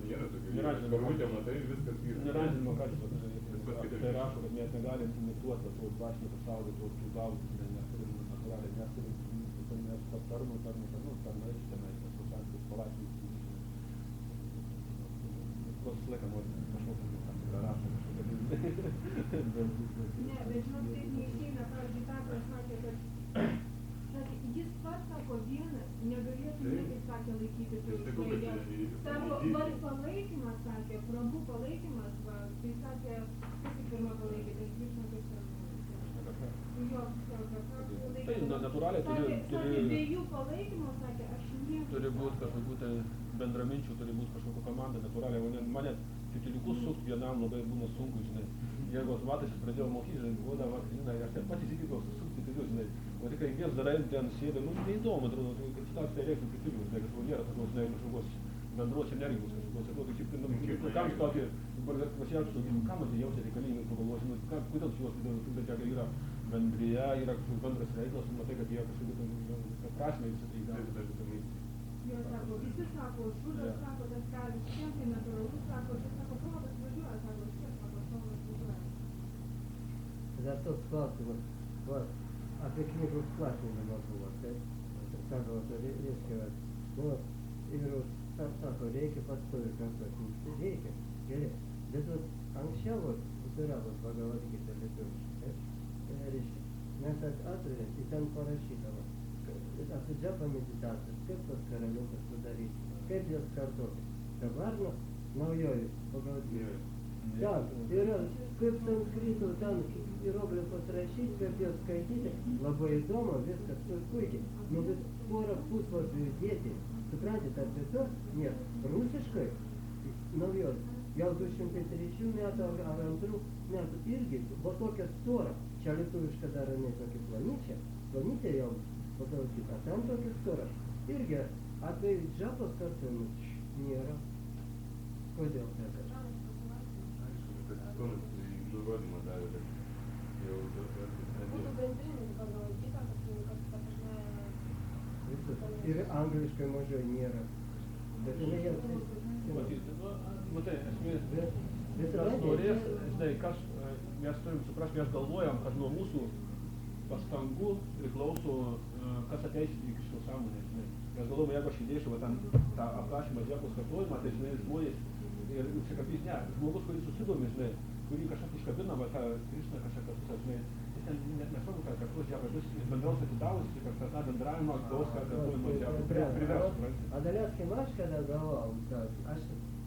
Nėra tokio lygio. Karvutė matai ir viskas vyra. Neradinimo kачество. Tai rašo, kad mes negalim imituoti to dvasinio pasaulio, tų gautų, mes turim natūraliai, mes turim tarnai šitame, mes santykius palaikyti. Visą laiką nori kažkokį tam tikrą rašą, kažkokį. Ne, bet žinot, taip neišeina, pavyzdžiui, Petras sakė, kad jis pats, sako, vienas negalėtų niekaip, sakė, laikyti tai. Sako, palaikymas, sakė, Prabhu palaikymas, tai sakė, kaip pirmą palaikė, tai Krišna kaip jo, tai natūraliai sakė, be jų palaikymo, sakė, aš nieko. Turi būti kažkokių bendraminčių, turi būti kažkokia komanda, natūraliai, mane titiliukus sukt vienam labai būna sunku, žinai. Jeigu automatas pradėjau mokyti, būdavo, žinai, aš ten pats įsikydavau susukti titilius, žinai. O tik reikės darai ten sėdė, neįdomu, atrodo, kad šitas tai reiktų titilius, žinai, kažko nėra tokios, žinai, kažkokios bendros energijos kažkokios, atrodo, kaip, kam tokį, pasijausčiau, kam man tai jaučia reikalingai, pagalvoju, kodėl šios, bet jeigu yra bendrija, yra kažkoks bendras reikalas, matai, kad jie kažkokiu prasme visą tai gali. Jo, sako, visi sako, šūdas, sako, tas karvis, visiems tai natūralus, sako, čia sako, protas važiuoja, sako, šiek, sako, protas važiuoja. Tada toks klausimas, apie knygų platinimą buvo, taip? Sako, reiškia, ir sako, reikia pastovi kartuoti, reikia, gerai. Bet anksčiau, Visoravos Bhagavad-gita lietuviškai, taip? Reiškia, mes atvedėm, į ten parašydavo. Apie džapą meditacijas, kaip tas karaliukas sudaryti, kaip jas kartoti. Dabar naujoji Bhagavad-gita. Так, yra, kaip sanskrito ten hieroglifus rašyti, kaip juos skaityti, labai įdomu, viskas puikiai. Nu, vis porą puslapių įdėti, suprantate, ar tiesiog, nes rusiškai, naujos, jau 203 metų ar 2 metų irgi, buvo tokia stora, čia lietuviška dar ne tokia planyčia jau pataukyta, ten tokia stora, irgi apie džapos kartumus nėra. Kodėl taip? Nurodymą davė, kad jau Būtų bendrinis pagal kitą, kad ta prasme... Ir angliškai mažai nėra. Bet jinai jau... Matai, esmės, Vis kas norės, žinai, mes turim suprasti, mes galvojam, kad nuo mūsų pastangų priklauso, kas ateis iki šios sąmonės, žinai. Mes galvojam, jeigu aš įdėsiu va, tą aprašymą džiapos kartojimą, tai žinai, žmonės ir užsikapys, ne, žmogus, kuris susidomi, žinai, kurį kažkas užkabina, va, tą Krišną kažką, žinai, jis ten nesvarbu, kad kartuos džiapą, jis bendraus atidavusi, kad tą bendravimą gaus, kad kartuojimo džiapą privers. A daleiskim, aš kada galvojau, aš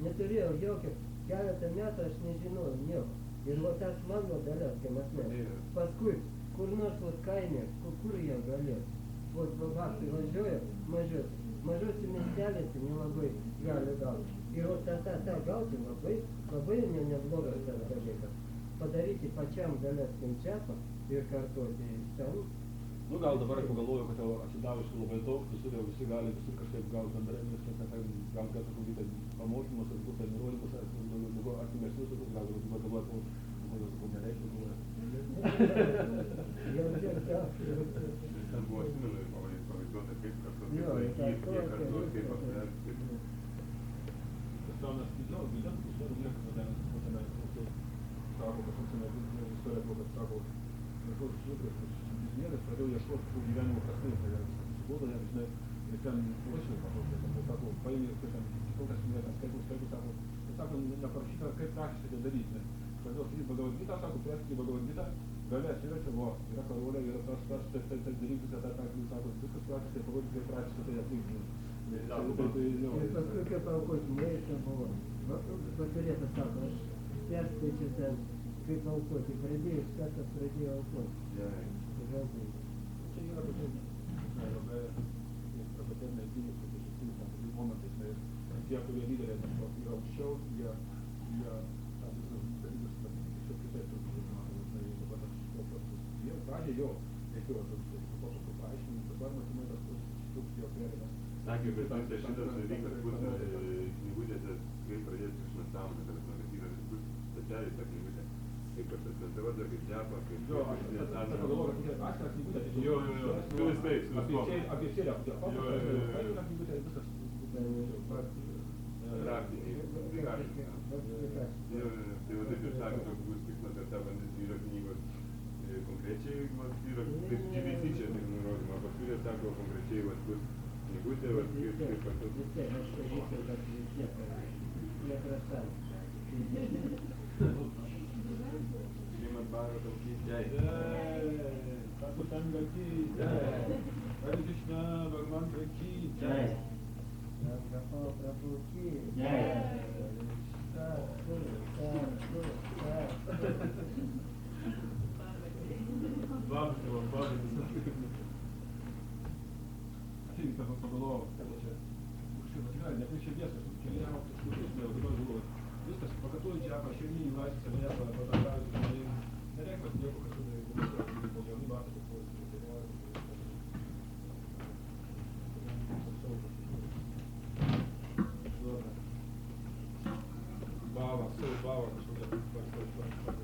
neturėjau jokio, keletą metų aš nežinojau nieko. Ir va tas mano daleiskim asmeniškai. Paskui, kur nors vat kaime, kur jie galės. Vat vaktai važiuoja, mažose miestelėse nelabai gali gauti. Ir vat tą gauti labai neblogas tas dalykas. Padaryti pačiam daleiskim džiapą ir kartuoti ten. Nu, gal dabar aš pagalvoju, kad jau atsidavusių labai daug, visur jau visi gali visur kažkaip gauti bendravimus, gal kažkokį pamokymus, ar būtų nurodymus, ar artimesnius, gal galvoju, ko nereikia, ten buvo atsimenu pavaizduota, kaip kartuos, kaip apversti. Staunas video, istorija, kada sako, kažkoks istorija buvo, kad sako, kažkoks žukas, biznieris pradėjau ieškoti tų gyvenimo prasmės, tai susibodo, jam, žinai, ir ten išlipa, sako, paėmė, ten kokias minėtas, sako, neparašyta, kaip praktiškai tai daryti. Pradėjau sakyti Bhagavad Gita, sako, perskaityti Bhagavad Gita, gale atsiverčia, yra karolė, yra tas dalykas, sako, viskas praktiškai, parodyti, kaip praktiškai tai atlikti. Ir paskui kaip aukoti, neįsia buvo. Paturėta, sako, aš perskaičiu ten, kaip aukoti, pradėjus, kartas pradėjo aukoti. Žodžiai. Čia yra tokie, labai truputėlį gyvus, tokie šiek momentais, tie, kurie lyderiai yra aukščiau, jie tam visus dalykus tiesiog kitaip dabar jie pradžiai jo reikėjo paprastų paaiškinimų, dabar matomai tas toks jo priėjimas. Sakė, bet šitas dalykas bus knygutėse, kaip pradėti Krišną sąmonę, kad yra bus specialiai ta knygutė. Kaip pasicentuota, kaip džiapa, kaip... Jo, aš pagalvoju, kad tokia atskira knygutė. Jo, su visais, su visom. Apie sėlę, apie paprastą knygutę, viskas praktiniai. Tai va taip ir sakė, kad bus tikslas, kad ta bandys yra knygos konkrečiai, yra taip GBC čia tik nurodymą, paskui jie sako konkrečiai, bus knygutė, kaip kartu. Vis tiek, aš sakyčiau, kad vis tiek neprastam. Šrimat Bhagavatam ki jai. Satpanga ki jai. Hare Krishna Bhagavan ki jai. Gopal Prabhu ki jai. Labas, aš irgi pagalvojau, kad čia tikrai net širdies, keliavo, dabar galvoju. Viskas, pakartoju džiapą, širminį laisvę, savęs, patakavimus, nereikmas nieko kažkada, po jaunų batų, bava, kažkokia